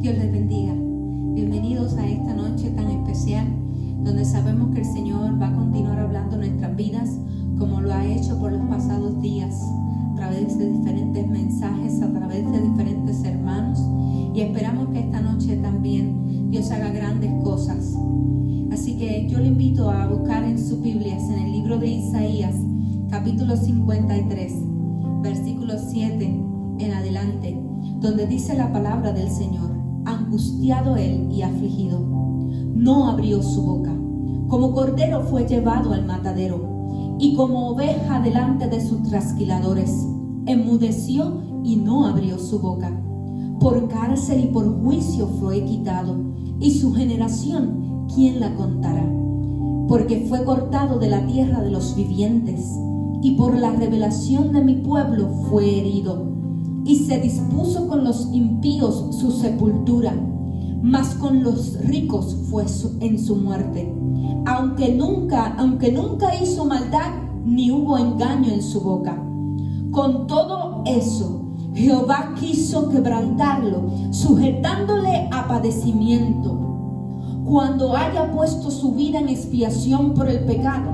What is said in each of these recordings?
Dios les bendiga. Bienvenidos a esta noche tan especial, donde sabemos que el Señor va a continuar hablando en nuestras vidas, como lo ha hecho por los pasados días, a través de diferentes mensajes, a través de diferentes hermanos, y esperamos que esta noche también Dios haga grandes cosas. Así que yo le invito a buscar en sus Biblias, en el libro de Isaías, capítulo 53, versículo 7 en adelante, donde dice la palabra del Señor: angustiado él y afligido, no abrió su boca. Como cordero fue llevado al matadero, y como oveja delante de sus trasquiladores, enmudeció y no abrió su boca. Por cárcel y por juicio fue quitado, y su generación, ¿quién la contará? Porque fue cortado de la tierra de los vivientes, y por la revelación de mi pueblo fue herido. Y se dispuso con los impíos su sepultura, mas con los ricos fue en su muerte. Aunque nunca hizo maldad, ni hubo engaño en su boca. Con todo eso, Jehová quiso quebrantarlo, sujetándole a padecimiento. Cuando haya puesto su vida en expiación por el pecado,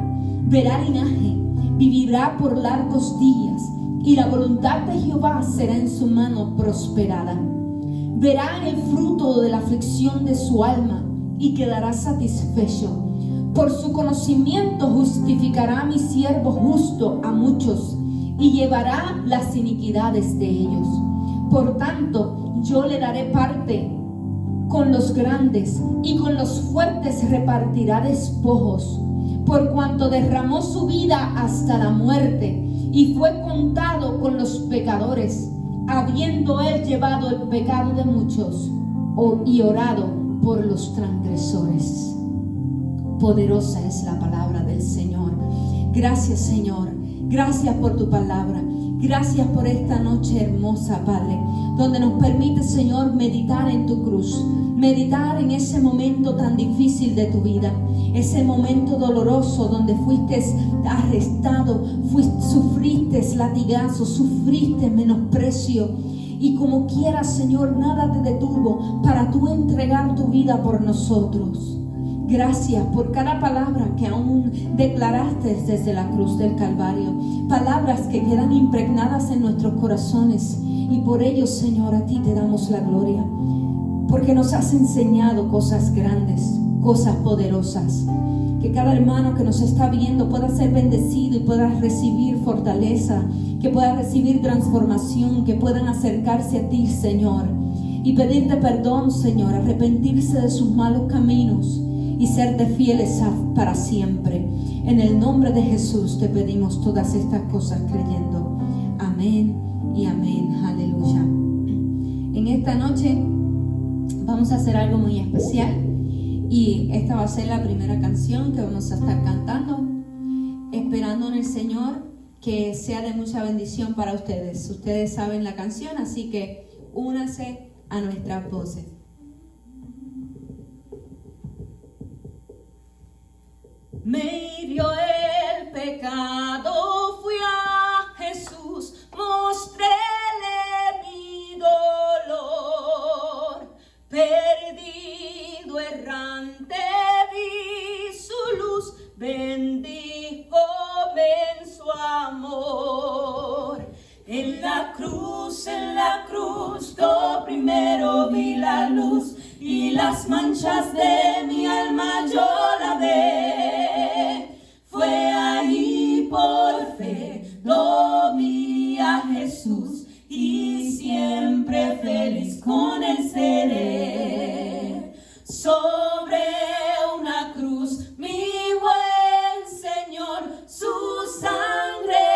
verá linaje, vivirá por largos días, y la voluntad de Jehová será en su mano prosperada. Verá el fruto de la aflicción de su alma y quedará satisfecho. Por su conocimiento justificará a mi siervo justo a muchos, y llevará las iniquidades de ellos. Por tanto, yo le daré parte con los grandes, y con los fuertes repartirá despojos, por cuanto derramó su vida hasta la muerte, y fue contado con los pecadores, habiendo él llevado el pecado de muchos y orado por los transgresores. Poderosa es la palabra del Señor. Gracias, Señor. Gracias por tu palabra. Gracias por esta noche hermosa, Padre, donde nos permite, Señor, meditar en tu cruz, meditar en ese momento tan difícil de tu vida, ese momento doloroso donde fuiste arrestado, sufriste latigazos, sufriste menosprecio, y como quieras, Señor, nada te detuvo para tú entregar tu vida por nosotros. Gracias por cada palabra que aún declaraste desde la cruz del Calvario, palabras que quedan impregnadas en nuestros corazones, y por ello, Señor, a ti te damos la gloria, porque nos has enseñado cosas grandes, cosas poderosas. Que cada hermano que nos está viendo pueda ser bendecido y pueda recibir fortaleza, que pueda recibir transformación, que puedan acercarse a ti, Señor, y pedirte perdón, Señor, arrepentirse de sus malos caminos y serte fieles para siempre. En el nombre de Jesús te pedimos todas estas cosas creyendo. Amén y amén. Aleluya. En esta noche vamos a hacer algo muy especial, y esta va a ser la primera canción que vamos a estar cantando, esperando en el Señor que sea de mucha bendición para ustedes. Ustedes saben la canción, así que únanse a nuestras voces. Me hirió el pecado, fui a Jesús, mostréle mi dolor. Perdido, errante, vi su luz, bendíjome en su amor. En la cruz, yo primero vi la luz, y las manchas de mi alma yo lavé. Fue ahí por fe, lo vi a Jesús, y siempre feliz con él seré. Sobre una cruz, mi buen Señor, su sangre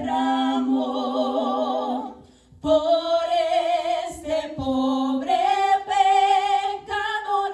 derramó. Por este pobre pecador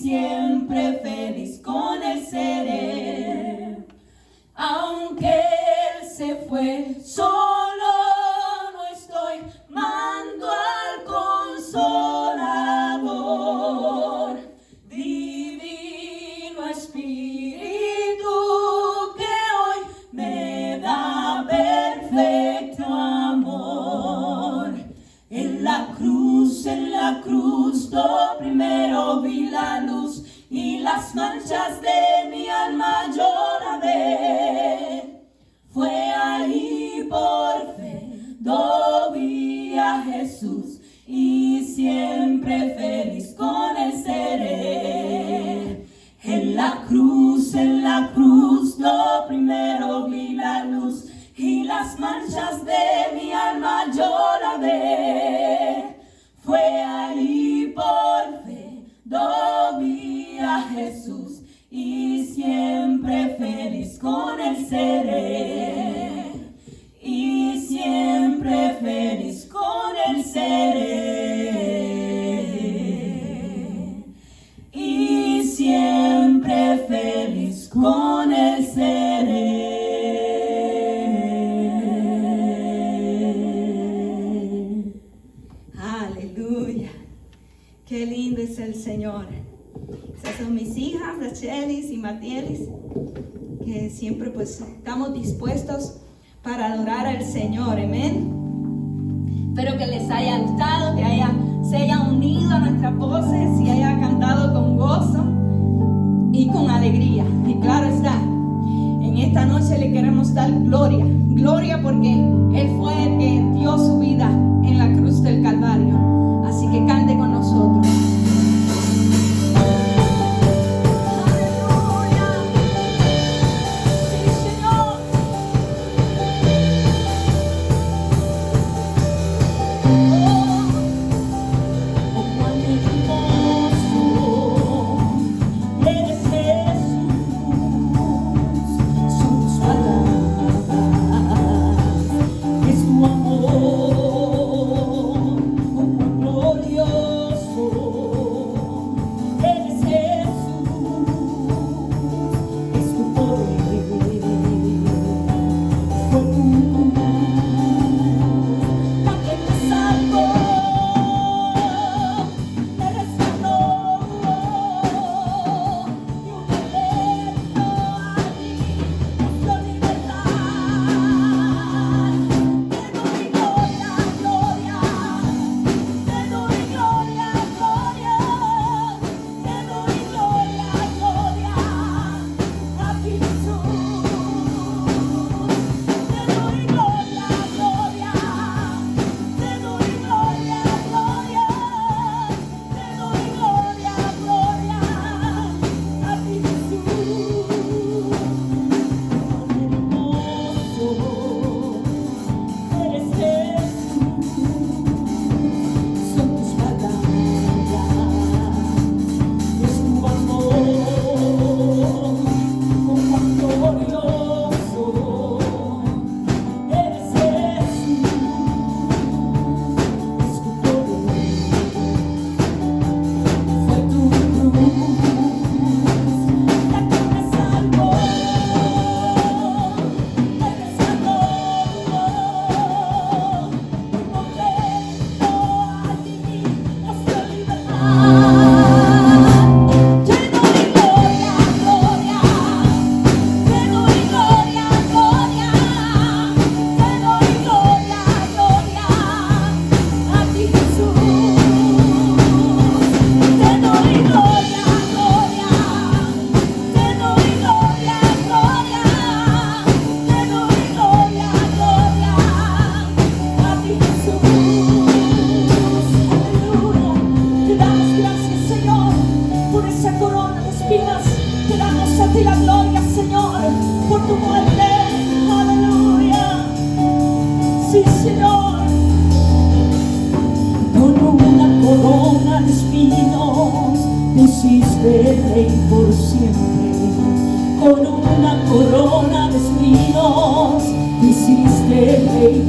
siempre feliz con Él seré. Aunque Él se fue, solo no estoy, mando al Consolador, Divino Espíritu, que hoy me da perfecto amor. En la cruz, lo primero vi la luz y las manchas de mi alma yo la ve. Fue ahí por fe, lo vi a Jesús y siempre feliz con Él seré. En la cruz, lo primero vi la luz y las manchas de mi alma yo la ve. Fue ahí por fe, lo vi a Jesús y siempre feliz con Él seré. Y siempre feliz con Él seré. Y siempre feliz con Él seré. Qué lindo es el Señor. Esas son mis hijas, Rachelis y Matielis, que siempre pues estamos dispuestos para adorar al Señor. Amén. Espero que les haya gustado, que se hayan unido a nuestras voces y haya cantado con gozo y con alegría. Y claro está, en esta noche le queremos dar gloria. Gloria porque Él fue el que dio su vida en la cruz del Calvario. Así que cante con nosotros.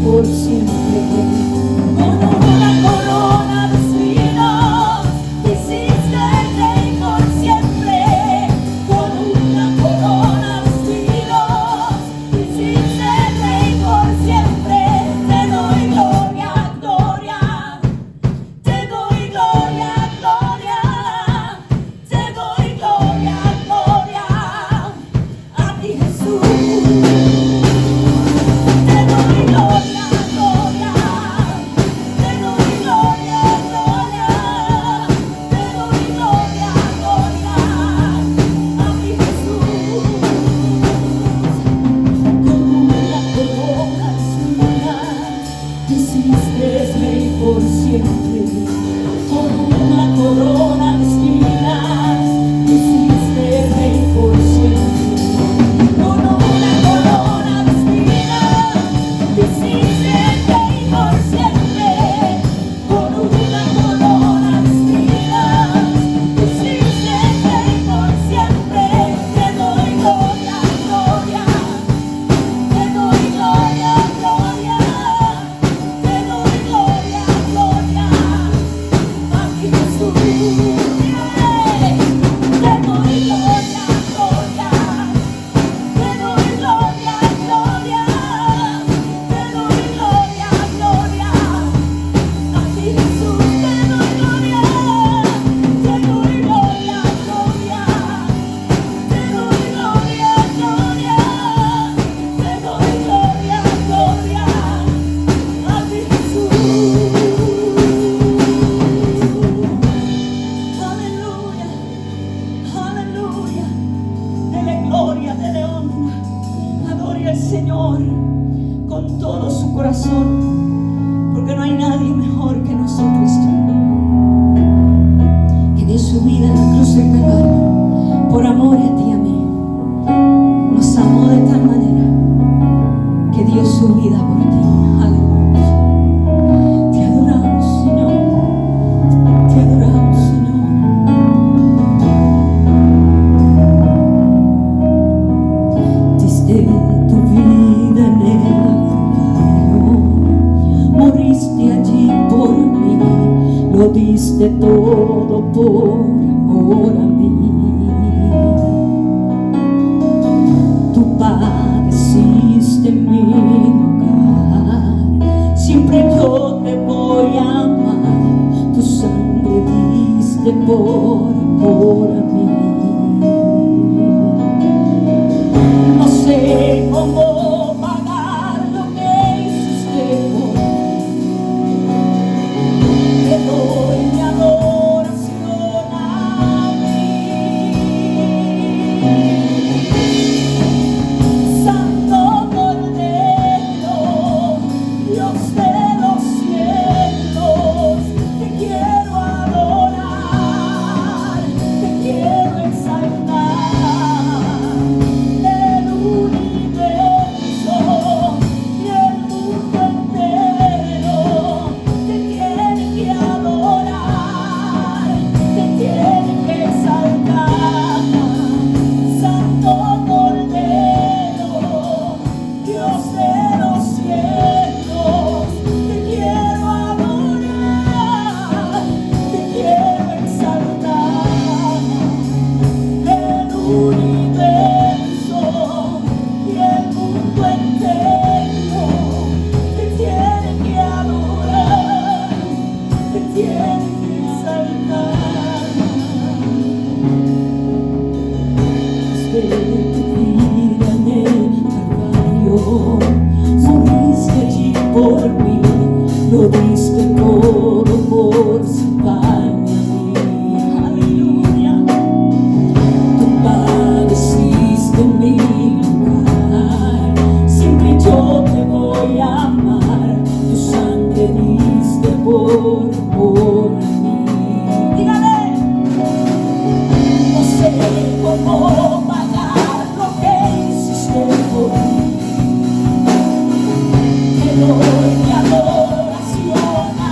Por siempre. hiciste rey por siempre, con una corona de espinas. Me hiciste rey por siempre, con una corona de espinas. Me hiciste rey por siempre, con una corona de espinas. Me hiciste rey por siempre. Te doy gloria, gloria. Te doy gloria, gloria. Te doy gloria, gloria. A ti Jesús. Te doy gloria, gloria. Te doy gloria, gloria. Te doy gloria, gloria. A ti Jesús. Te doy gloria. Te doy gloria, gloria. Te doy gloria, gloria. Te doy gloria, gloria. A ti Jesús. Aleluya, aleluya. Dele gloria, dele honra. Adore al Señor con todo su corazón, porque no hay nadie mejor que nuestro Cristo, que dio su vida en la cruz del Calvario por amor a ti y a mí. Nos amó de tal manera que dio su vida por ti. Aleluya. Te adoramos, Señor. Te adoramos, Señor. Diste tu vida en el Calvario, moriste allí por mí, lo diste todo por amor a mí. Tú padeciste en mi lugar, siempre yo te voy a amar. Tu sangre diste por amor a mí. No sé cómo pagar lo que hiciste por mí. Te doy mi adoración a mí. Santo Cordero, Dios de los cielos, te quiero adorar, te quiero exaltar. El universo y el mundo entero te tienen que adorar, te tienen que exaltar. Santo Cordero, Dios de los cielos, te quiero adorar, te quiero exaltar. El universo y el mundo entero te tienen que adorar, te tienen que exaltar. Diste tu vida en el Calvario, moriste allí por mí, lo diste todo por salvarme a mí. Aleluya. Tú padeciste en mi lugar, siempre yo te voy a amar. Tu sangre diste por amor a mí. Dígale. No sé cómo pagar lo que hiciste por mí. Te doy mi adoración a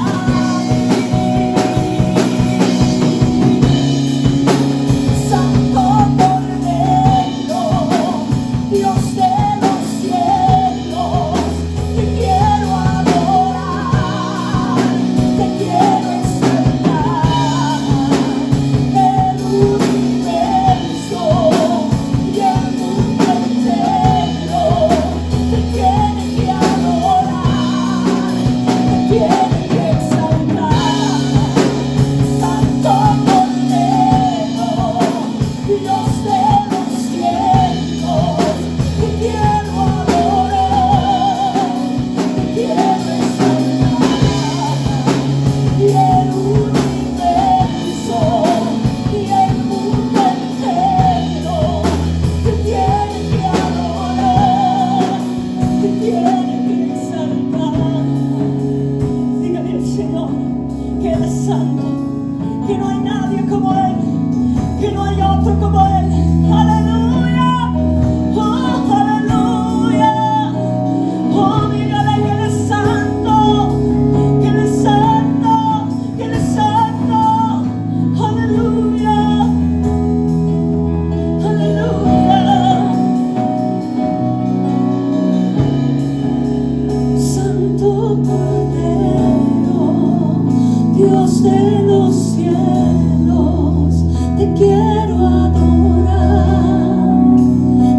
Dios de los cielos, te quiero adorar,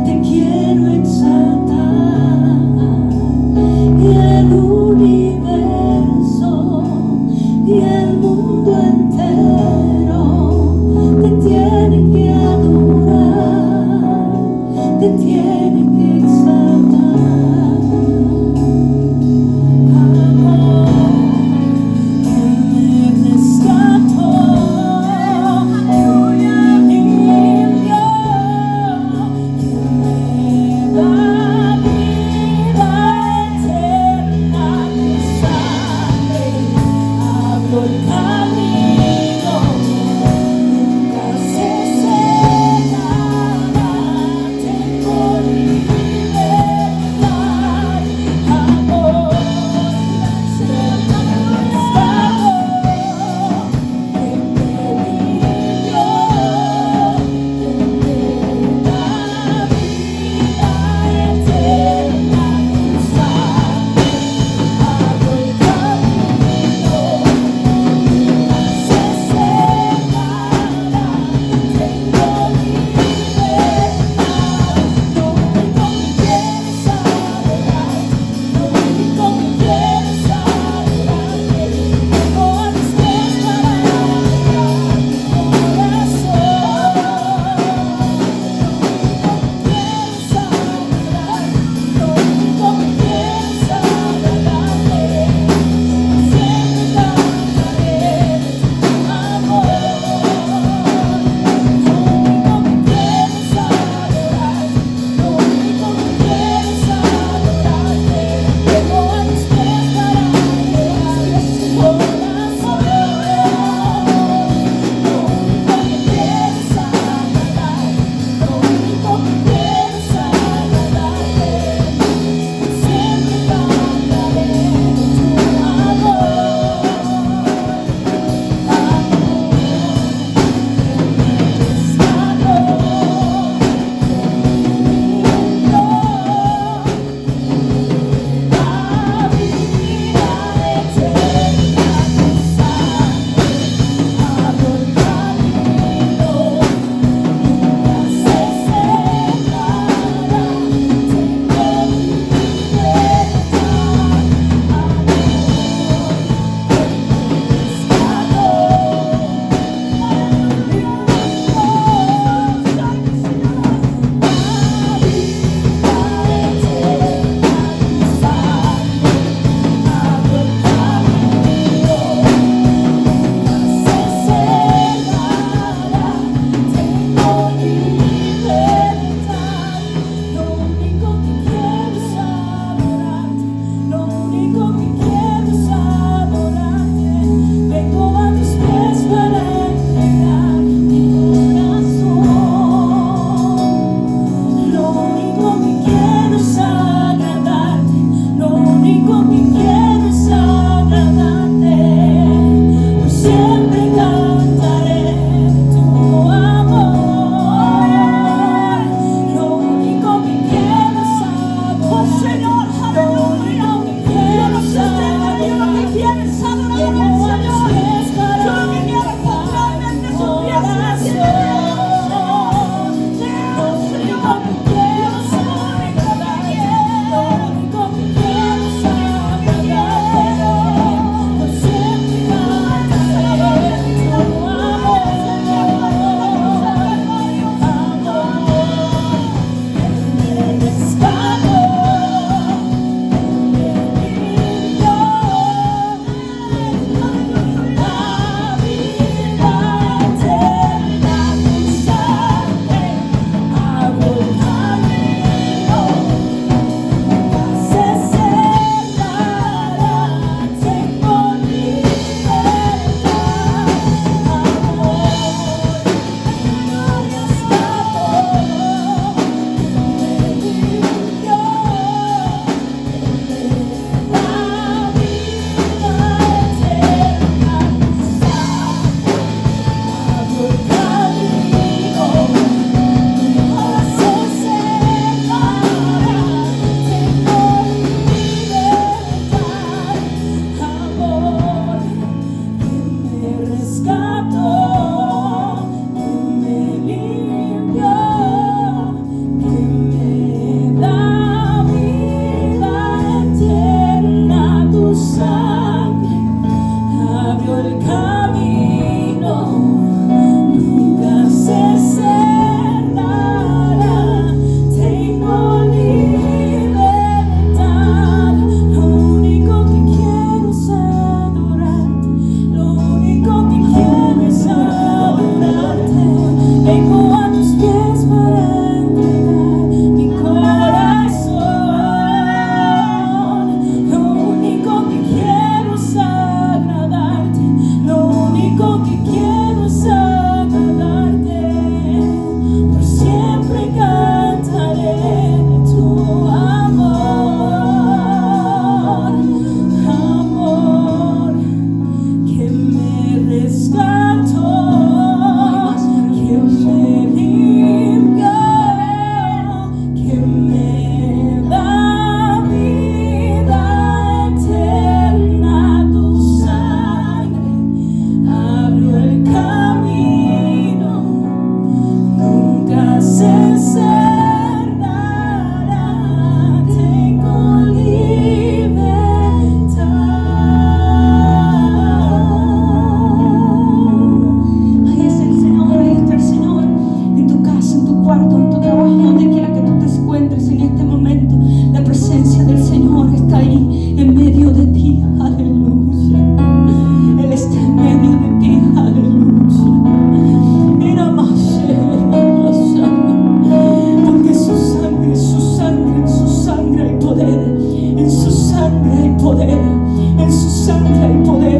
te quiero exaltar, y el universo y el mundo entero te tienen que adorar, te tienen que exaltar. Camino nunca se secará, te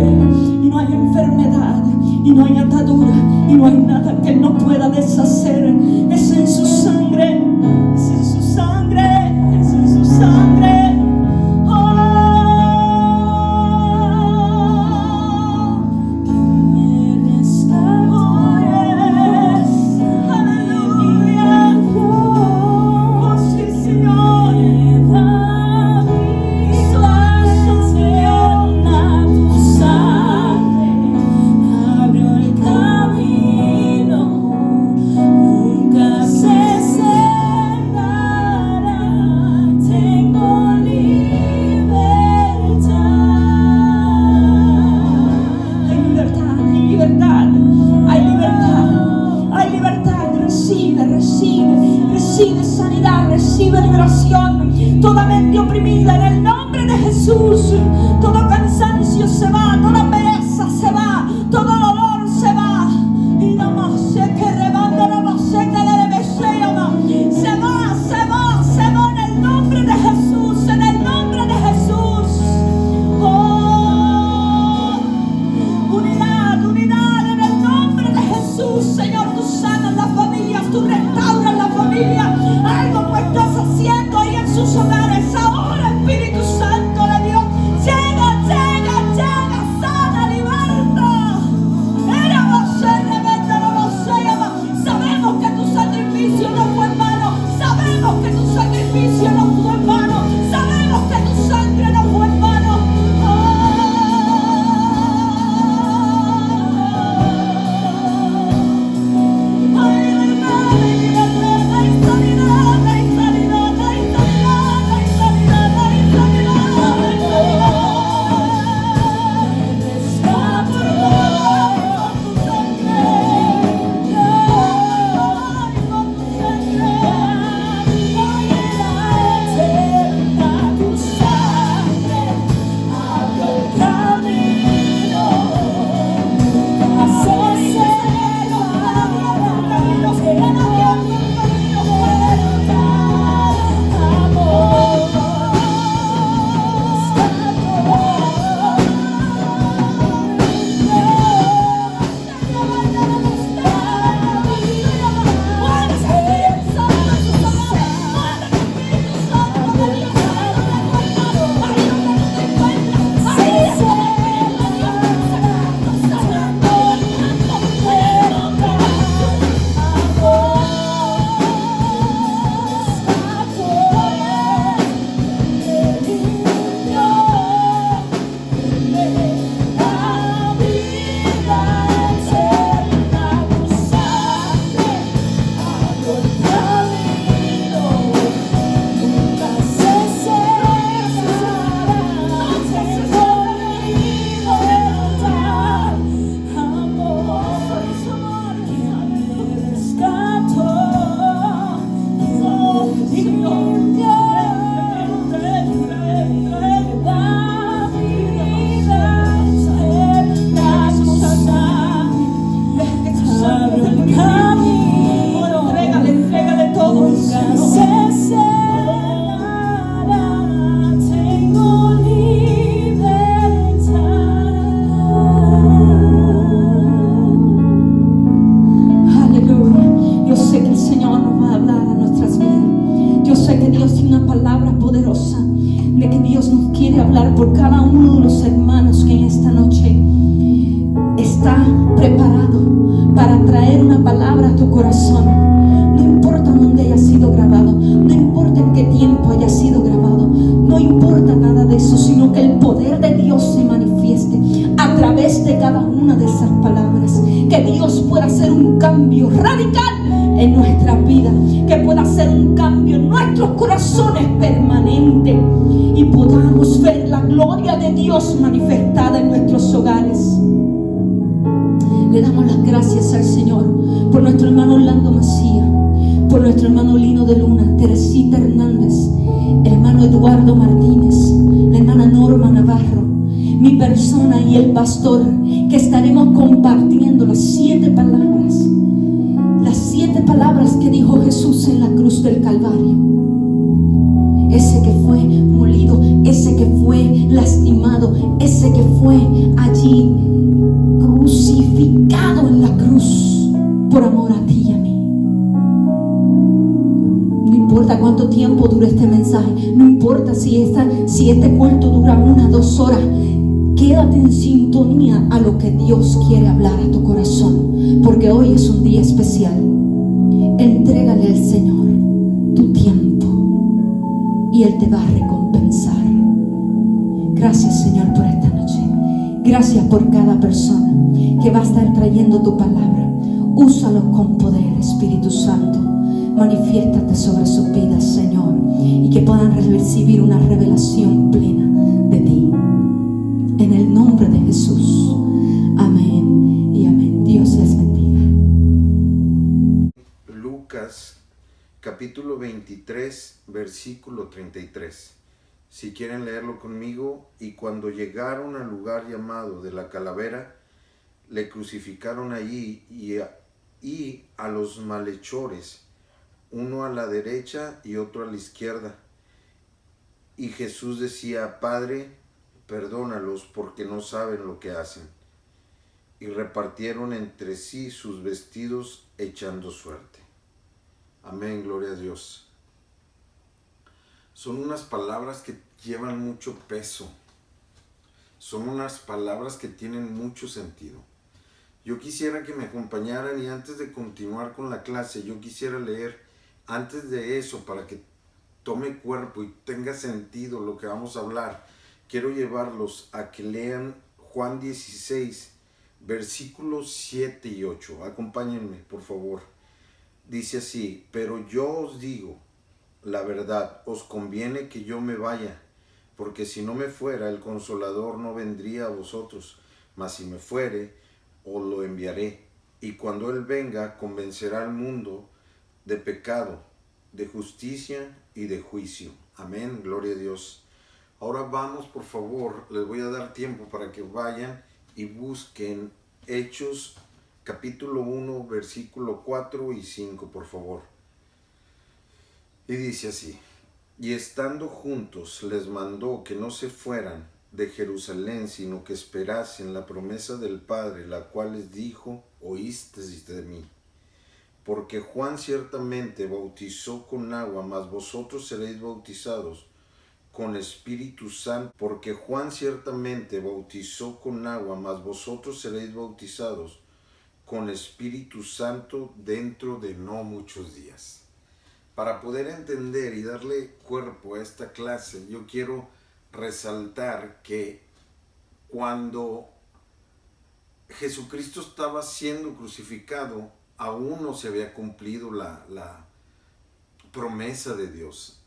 y no hay enfermedad, y no hay atadura, y no hay nada que Él no pueda deshacer. Es en su sangre, es en su sangre, es en su sangre. Recibe sanidad, recibe liberación. Toda mente oprimida en el nombre de Jesús. Todo cansancio se va, toda pereza se va, todo dolor se va. Y no más sé que rebanda, no más sé que le debe se va, se va en el nombre de Jesús, en el nombre de Jesús. Oh, unidad en el nombre de Jesús. Señor, tú sanas las familias, tú restauras la familia. Algo tú estás haciendo ahí en sus hogares. Ahora, Espíritu Santo de Dios, llega, sana, liberta. Sabemos que tu sacrificio no fue en vano. Sabemos que tu sacrificio no fue en vano. Sabemos que tu sangre no fue en vano. Por cada uno de los hermanos que en esta noche está preparado para traer una palabra a tu corazón. No importa dónde haya sido grabado, no importa en qué tiempo haya sido grabado, no importa nada de eso, sino que el poder de Dios se manifieste a través de cada una de esas palabras. Que Dios pueda hacer un cambio radical en nuestra vida, que pueda hacer un cambio en nuestros corazones permanente y podamos ver la gloria de Dios manifestada en nuestros hogares. Le damos las gracias al Señor por nuestro hermano Orlando Macía, por nuestro hermano Lino de Luna, Teresita Hernández, el hermano Eduardo Martínez, la hermana Norma Navarro, mi persona y el pastor, que estaremos compartiendo las 7 palabras que dijo Jesús en la cruz del Calvario. ese que fue molido, ese que fue lastimado, ese que fue allí crucificado en la cruz por amor a ti y a mí. No importa cuánto tiempo dure este mensaje, no importa si este culto dura 1 o 2 horas, quédate en sintonía a lo que Dios quiere hablar a tu corazón, porque hoy es un día especial. Entrégale al Señor tu tiempo y Él te va a recompensar. Gracias, Señor, por esta noche. Gracias por cada persona que va a estar trayendo tu palabra. Úsalos con poder, Espíritu Santo. Manifiéstate sobre sus vidas, Señor, y que puedan recibir una revelación plena de ti. En el nombre de Jesús. Amén y amén. Dios les bendiga. Lucas capítulo 23, versículo 33. Si quieren leerlo conmigo. Y cuando llegaron al lugar llamado de la Calavera, le crucificaron allí y a los malhechores, uno a la derecha y otro a la izquierda. Y Jesús decía: Padre, perdónalos, porque no saben lo que hacen. Y repartieron entre sí sus vestidos, echando suerte. Amén, gloria a Dios. Son unas palabras que llevan mucho peso. Son unas palabras que tienen mucho sentido. Yo quisiera que me acompañaran, y antes de continuar con la clase, yo quisiera leer antes de eso, para que tome cuerpo y tenga sentido lo que vamos a hablar. Quiero llevarlos a que lean Juan 16, versículos 7 y 8. Acompáñenme, por favor. Dice así: pero yo os digo la verdad, os conviene que yo me vaya, porque si no me fuera, el Consolador no vendría a vosotros, mas si me fuere, os lo enviaré. Y cuando Él venga, convencerá al mundo de pecado, de justicia y de juicio. Amén, gloria a Dios. Ahora vamos, por favor, les voy a dar tiempo para que vayan y busquen Hechos capítulo 1, versículo 4 y 5, por favor. Y dice así: y estando juntos les mandó que no se fueran de Jerusalén, sino que esperasen la promesa del Padre, la cual les dijo: oísteis de mí. Porque Juan ciertamente bautizó con agua, mas vosotros seréis bautizados con Espíritu Santo. Porque Juan ciertamente bautizó con agua, mas vosotros seréis bautizados con Espíritu Santo dentro de no muchos días. Para poder entender y darle cuerpo a esta clase, yo quiero resaltar que cuando Jesucristo estaba siendo crucificado, aún no se había cumplido la promesa de Dios.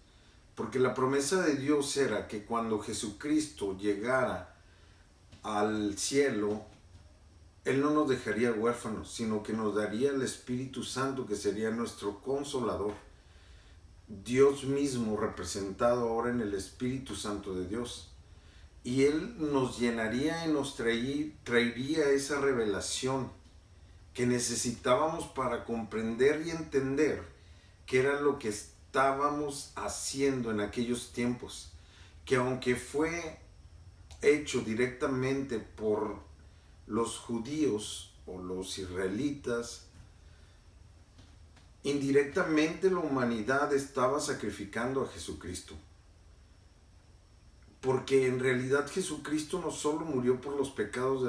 Porque la promesa de Dios era que cuando Jesucristo llegara al cielo, Él no nos dejaría huérfanos, sino que nos daría el Espíritu Santo, que sería nuestro Consolador. Dios mismo representado ahora en el Espíritu Santo de Dios. Y Él nos llenaría y nos traería esa revelación que necesitábamos para comprender y entender qué era lo que estábamos haciendo en aquellos tiempos. Que aunque fue hecho directamente por los judíos o los israelitas, indirectamente la humanidad estaba sacrificando a Jesucristo. Porque en realidad Jesucristo no solo murió por los pecados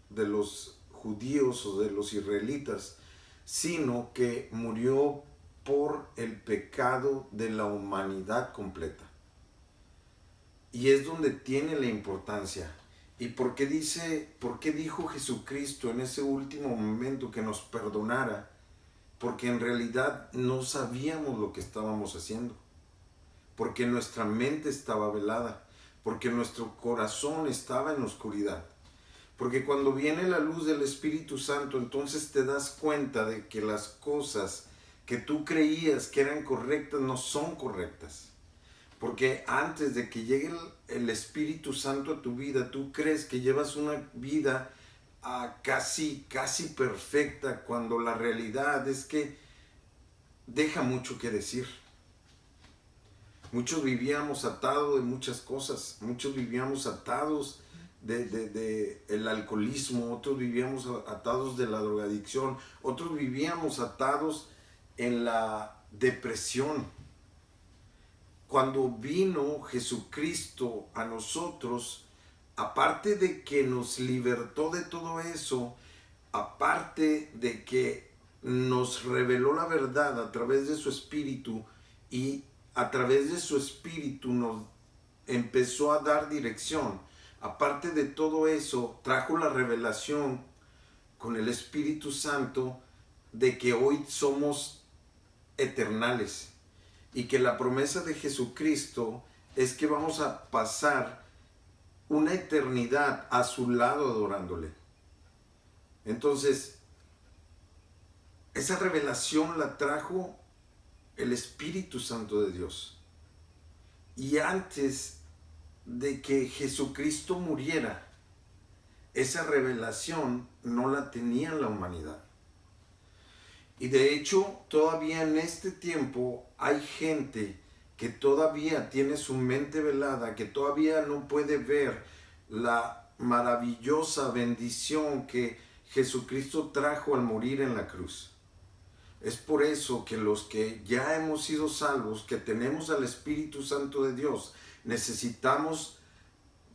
de los judíos o de los israelitas, sino que murió por el pecado de la humanidad completa. Y es donde tiene la importancia. ¿Y por qué dijo Jesucristo en ese último momento que nos perdonara? Porque en realidad no sabíamos lo que estábamos haciendo. Porque nuestra mente estaba velada. Porque nuestro corazón estaba en oscuridad. Porque cuando viene la luz del Espíritu Santo, entonces te das cuenta de que las cosas que tú creías que eran correctas no son correctas. Porque antes de que llegue el Espíritu Santo a tu vida, tú crees que llevas una vida casi perfecta, cuando la realidad es que deja mucho que decir. Muchos vivíamos atados de muchas cosas. Muchos vivíamos atados de el alcoholismo. Otros vivíamos atados de la drogadicción. Otros vivíamos atados en la depresión. Cuando vino Jesucristo a nosotros, aparte de que nos libertó de todo eso, aparte de que nos reveló la verdad a través de su Espíritu, y a través de su Espíritu nos empezó a dar dirección, aparte de todo eso, trajo la revelación con el Espíritu Santo de que hoy somos eternales y que la promesa de Jesucristo es que vamos a pasar una eternidad a su lado adorándole. Entonces, esa revelación la trajo el Espíritu Santo de Dios. Y antes de que Jesucristo muriera, esa revelación no la tenía la humanidad. Y de hecho, todavía en este tiempo hay gente que todavía tiene su mente velada, que todavía no puede ver la maravillosa bendición que Jesucristo trajo al morir en la cruz. Es por eso que los que ya hemos sido salvos, que tenemos al Espíritu Santo de Dios, necesitamos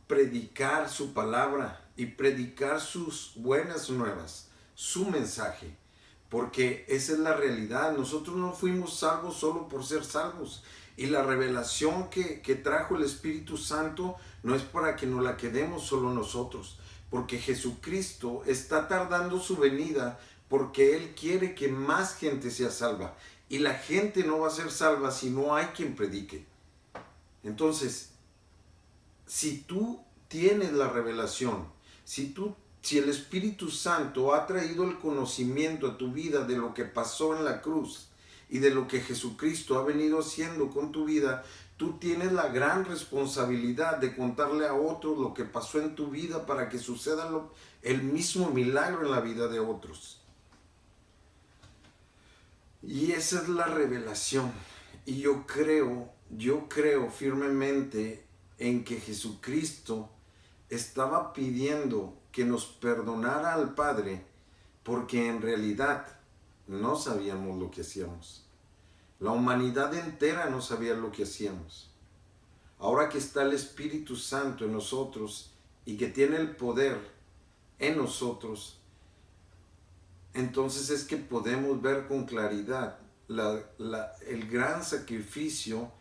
predicar su palabra y predicar sus buenas nuevas, su mensaje, porque esa es la realidad. Nosotros no fuimos salvos solo por ser salvos, y la revelación que trajo el Espíritu Santo no es para que nos la quedemos solo nosotros, porque Jesucristo está tardando su venida, porque Él quiere que más gente sea salva, y la gente no va a ser salva si no hay quien predique. Entonces, si tú tienes la revelación, si el Espíritu Santo ha traído el conocimiento a tu vida de lo que pasó en la cruz y de lo que Jesucristo ha venido haciendo con tu vida, tú tienes la gran responsabilidad de contarle a otros lo que pasó en tu vida para que suceda el mismo milagro en la vida de otros. Y esa es la revelación. Y yo creo firmemente en que Jesucristo estaba pidiendo que nos perdonara al Padre, porque en realidad no sabíamos lo que hacíamos. La humanidad entera no sabía lo que hacíamos. Ahora que está el Espíritu Santo en nosotros y que tiene el poder en nosotros, entonces es que podemos ver con claridad el gran sacrificio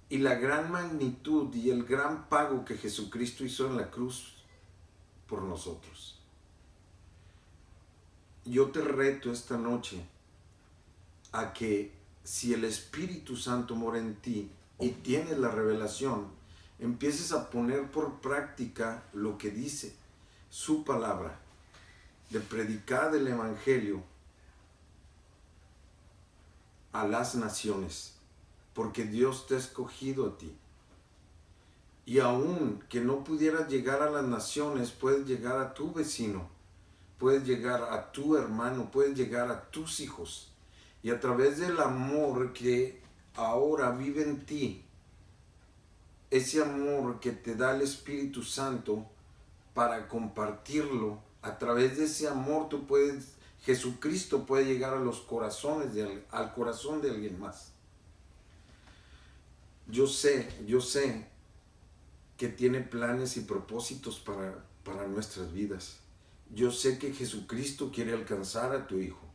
y la gran magnitud y el gran pago que Jesucristo hizo en la cruz por nosotros. Yo te reto esta noche a que si el Espíritu Santo mora en ti y tienes la revelación, empieces a poner por práctica lo que dice su palabra, de predicar el Evangelio a las naciones, porque Dios te ha escogido a ti. Y aun que no pudieras llegar a las naciones, puedes llegar a tu vecino, puedes llegar a tu hermano, puedes llegar a tus hijos. Y a través del amor que ahora vive en ti, ese amor que te da el Espíritu Santo para compartirlo, a través de ese amor Jesucristo puede llegar a los corazones, al corazón de alguien más. Yo sé que tiene planes y propósitos para nuestras vidas. Yo sé que Jesucristo quiere alcanzar a tu hijo.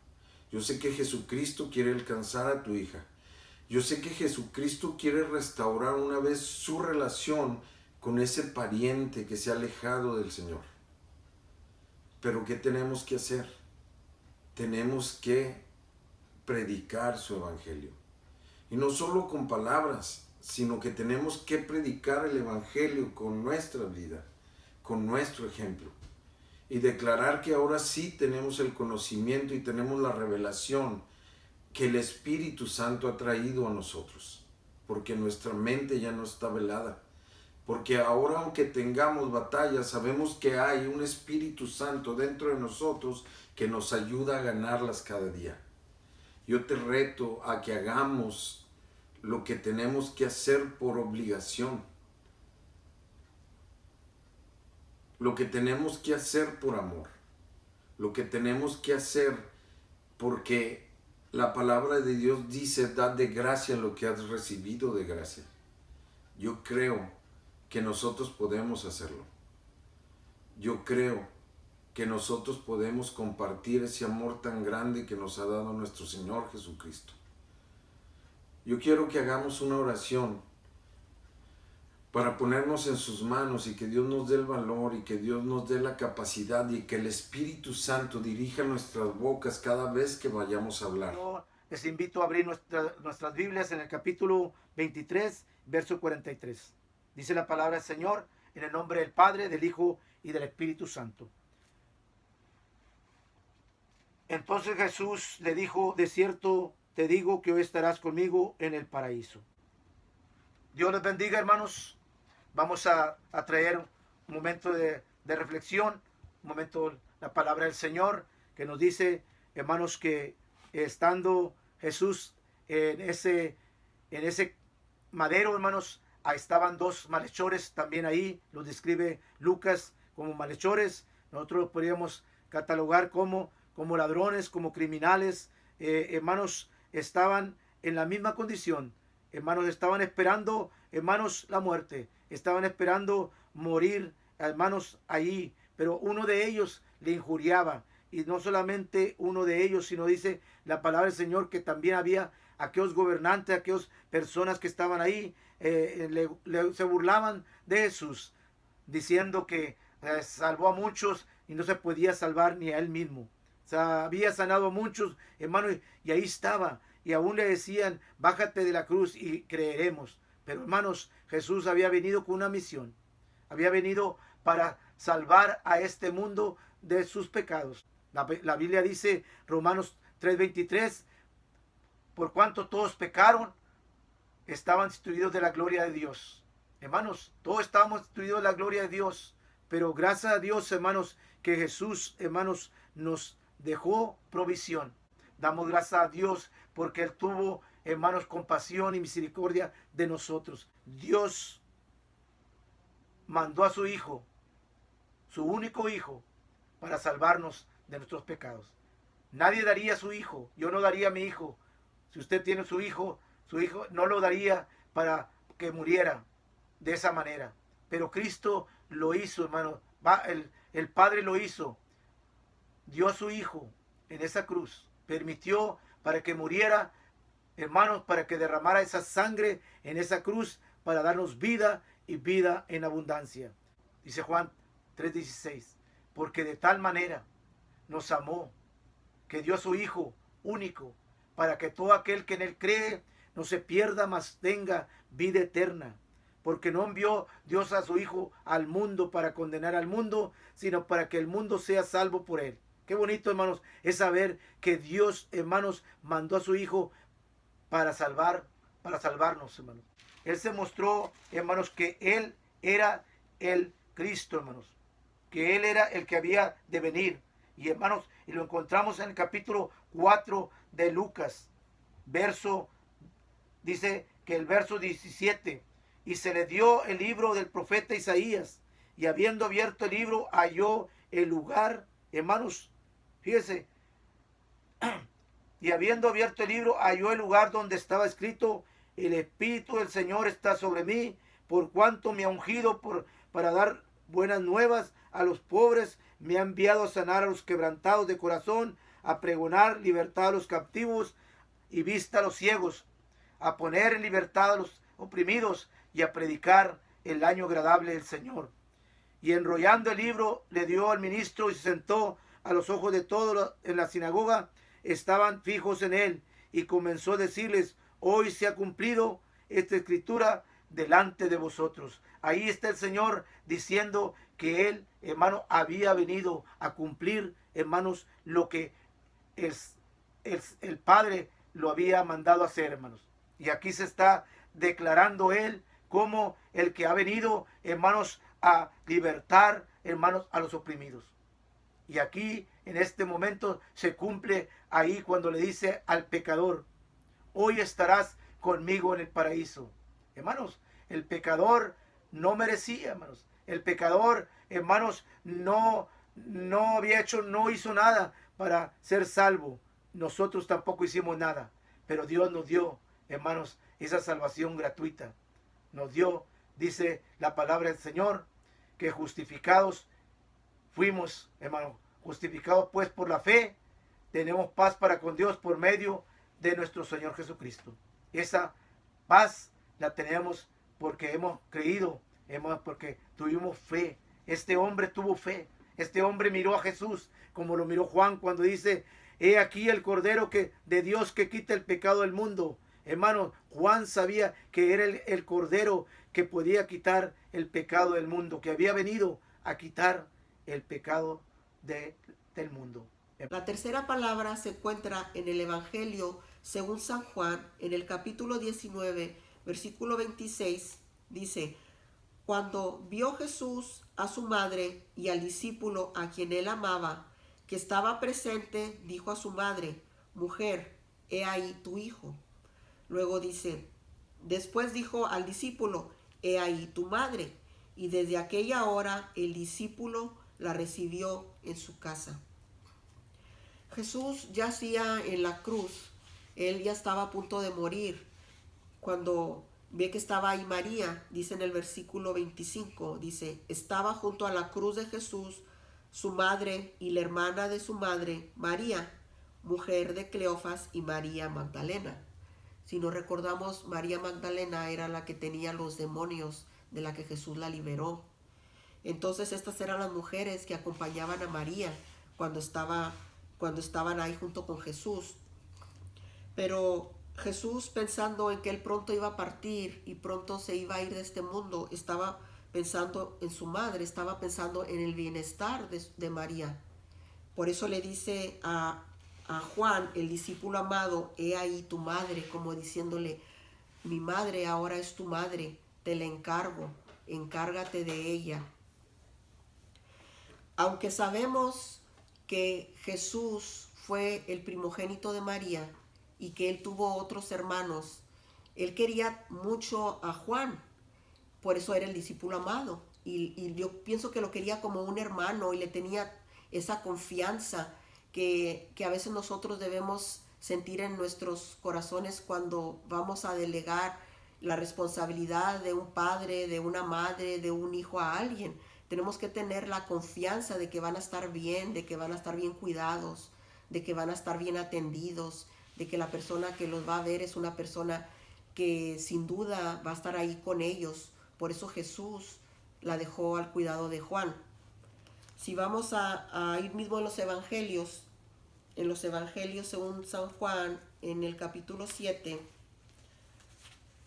Yo sé que Jesucristo quiere alcanzar a tu hija. Yo sé que Jesucristo quiere restaurar una vez su relación con ese pariente que se ha alejado del Señor. Pero ¿qué tenemos que hacer? Tenemos que predicar su evangelio. Y no solo con palabras, sino que tenemos que predicar el evangelio con nuestra vida, con nuestro ejemplo. Y declarar que ahora sí tenemos el conocimiento y tenemos la revelación que el Espíritu Santo ha traído a nosotros. Porque nuestra mente ya no está velada. Porque ahora, aunque tengamos batallas, sabemos que hay un Espíritu Santo dentro de nosotros que nos ayuda a ganarlas cada día. Yo te reto a que hagamos lo que tenemos que hacer por obligación, lo que tenemos que hacer por amor, lo que tenemos que hacer porque la palabra de Dios dice: dad de gracia lo que has recibido de gracia. Yo creo que nosotros podemos hacerlo. Yo creo que nosotros podemos compartir ese amor tan grande que nos ha dado nuestro Señor Jesucristo. Yo quiero que hagamos una oración para ponernos en sus manos y que Dios nos dé el valor y que Dios nos dé la capacidad y que el Espíritu Santo dirija nuestras bocas cada vez que vayamos a hablar. Yo les invito a abrir nuestras Biblias en el capítulo 23, verso 43. Dice la palabra del Señor, en el nombre del Padre, del Hijo y del Espíritu Santo. Entonces Jesús le dijo: de cierto te digo que hoy estarás conmigo en el paraíso. Dios les bendiga, hermanos. Vamos a traer un momento de reflexión, un momento la palabra del Señor, que nos dice, hermanos, que estando Jesús en ese madero, hermanos, ahí estaban dos malhechores también ahí, los describe Lucas como malhechores. Nosotros los podríamos catalogar como ladrones, como criminales. Hermanos, estaban en la misma condición. Hermanos, estaban esperando, hermanos, la muerte. Estaban esperando morir, hermanos, allí. Pero uno de ellos le injuriaba. Y no solamente uno de ellos, sino dice la palabra del Señor que también había aquellos gobernantes, aquellas personas que estaban ahí, se burlaban de Jesús, diciendo que salvó a muchos y no se podía salvar ni a él mismo. O sea, había sanado a muchos, hermanos, y ahí estaba. Y aún le decían: bájate de la cruz y creeremos. Pero, hermanos, Jesús había venido con una misión. Había venido para salvar a este mundo de sus pecados. La Biblia dice, Romanos 3:23, por cuanto todos pecaron, estaban destituidos de la gloria de Dios. Hermanos, todos estábamos destituidos de la gloria de Dios. Pero gracias a Dios, hermanos, que Jesús, hermanos, nos dejó provisión. Damos gracias a Dios porque Él tuvo, hermanos, compasión y misericordia de nosotros. Dios mandó a su Hijo, su único Hijo, para salvarnos de nuestros pecados. Nadie daría a su hijo. Yo no daría a mi hijo. Si usted tiene su hijo no lo daría para que muriera de esa manera. Pero Cristo lo hizo, hermano. El Padre lo hizo. Dio a su Hijo en esa cruz. Permitió para que muriera, hermanos, para que derramara esa sangre en esa cruz para darnos vida y vida en abundancia. Dice Juan 3:16. Porque de tal manera nos amó, que dio a su Hijo único, para que todo aquel que en Él cree no se pierda, mas tenga vida eterna. Porque no envió Dios a su Hijo al mundo para condenar al mundo, sino para que el mundo sea salvo por Él. Qué bonito, hermanos, es saber que Dios, hermanos, mandó a su Hijo para salvarnos, hermanos. Él se mostró, hermanos, que Él era el Cristo, hermanos. Que Él era el que había de venir. Y, hermanos, y lo encontramos en el capítulo 4 de Lucas. Dice que el verso 17. Y se le dio el libro del profeta Isaías. Y habiendo abierto el libro, halló el lugar, hermanos, fíjese. Y habiendo abierto el libro, halló el lugar donde estaba escrito: el Espíritu del Señor está sobre mí, por cuanto me ha ungido para dar buenas nuevas a los pobres, me ha enviado a sanar a los quebrantados de corazón, a pregonar libertad a los captivos y vista a los ciegos, a poner en libertad a los oprimidos y a predicar el año agradable del Señor. Y enrollando el libro le dio al ministro y se sentó a los ojos de todos en la sinagoga. Estaban fijos en él y comenzó a decirles: hoy se ha cumplido esta escritura delante de vosotros. Ahí está el Señor diciendo que Él, hermano, había venido a cumplir, hermanos, lo que el Padre lo había mandado hacer, hermanos. Y aquí se está declarando Él como el que ha venido, hermanos, a libertar, hermanos, a los oprimidos. Y aquí, en este momento, se cumple ahí cuando le dice al pecador: hoy estarás conmigo en el paraíso. Hermanos, el pecador no merecía, hermanos. El pecador, hermanos, no hizo nada para ser salvo. Nosotros tampoco hicimos nada. Pero Dios nos dio, hermanos, esa salvación gratuita. Nos dio, dice la palabra del Señor, que justificados fuimos, hermanos, justificados pues por la fe, tenemos paz para con Dios por medio de nuestro Señor Jesucristo. Esa paz la tenemos porque hemos creído, porque tuvimos fe. Este hombre tuvo fe. Este hombre miró a Jesús como lo miró Juan cuando dice: he aquí el Cordero de Dios que quita el pecado del mundo. Hermano, Juan sabía que era el Cordero que podía quitar el pecado del mundo, que había venido a quitar el pecado del mundo. La tercera palabra se encuentra en el Evangelio según San Juan, en el capítulo 19, versículo 26, dice: cuando vio Jesús a su madre y al discípulo a quien él amaba, que estaba presente, dijo a su madre: mujer, he ahí tu hijo. Luego dice: después dijo al discípulo: he ahí tu madre. Y desde aquella hora el discípulo la recibió en su casa. Jesús yacía en la cruz. Él ya estaba a punto de morir. Cuando ve que estaba ahí María, dice en el versículo 25, dice: estaba junto a la cruz de Jesús su madre y la hermana de su madre, María, mujer de Cleofas, y María Magdalena. Si nos recordamos, María Magdalena era la que tenía los demonios, de la que Jesús la liberó. Entonces estas eran las mujeres que acompañaban a María cuando estaban ahí junto con Jesús. Pero Jesús, pensando en que él pronto iba a partir y pronto se iba a ir de este mundo, estaba pensando en su madre, estaba pensando en el bienestar de María. Por eso le dice a Juan, el discípulo amado: he ahí tu madre, como diciéndole: mi madre ahora es tu madre, te la encargo, encárgate de ella. Aunque sabemos que Jesús fue el primogénito de María y que él tuvo otros hermanos, él quería mucho a Juan, por eso era el discípulo amado, y yo pienso que lo quería como un hermano y le tenía esa confianza que a veces nosotros debemos sentir en nuestros corazones cuando vamos a delegar la responsabilidad de un padre, de una madre, de un hijo a alguien. Tenemos que tener la confianza de que van a estar bien, de que van a estar bien cuidados, de que van a estar bien atendidos, de que la persona que los va a ver es una persona que sin duda va a estar ahí con ellos. Por eso Jesús la dejó al cuidado de Juan. Si vamos a ir mismo en los evangelios según San Juan, en el capítulo 7,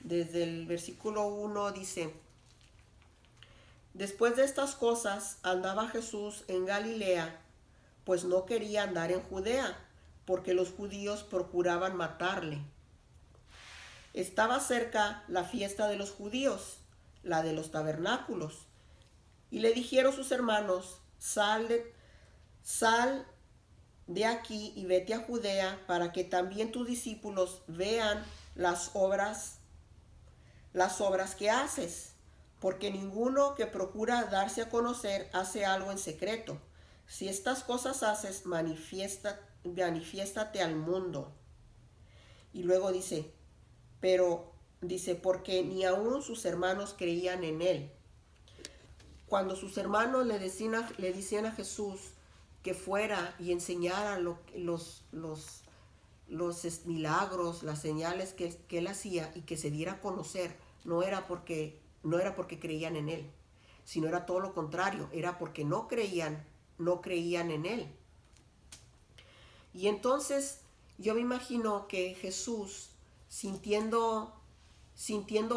desde el versículo 1 dice: después de estas cosas andaba Jesús en Galilea, pues no quería andar en Judea, porque los judíos procuraban matarle. Estaba cerca la fiesta de los judíos, la de los tabernáculos, y le dijeron sus hermanos: sal de aquí y vete a Judea, para que también tus discípulos vean las obras que haces, porque ninguno que procura darse a conocer hace algo en secreto. Si estas cosas haces, manifiéstate al mundo. Y luego dice, porque ni aún sus hermanos creían en él. Cuando sus hermanos le decían a Jesús que fuera y enseñara los milagros, las señales que él hacía y que se diera a conocer, no era porque creían en él, sino era todo lo contrario, era porque no creían en él. Y entonces yo me imagino que Jesús, sintiendo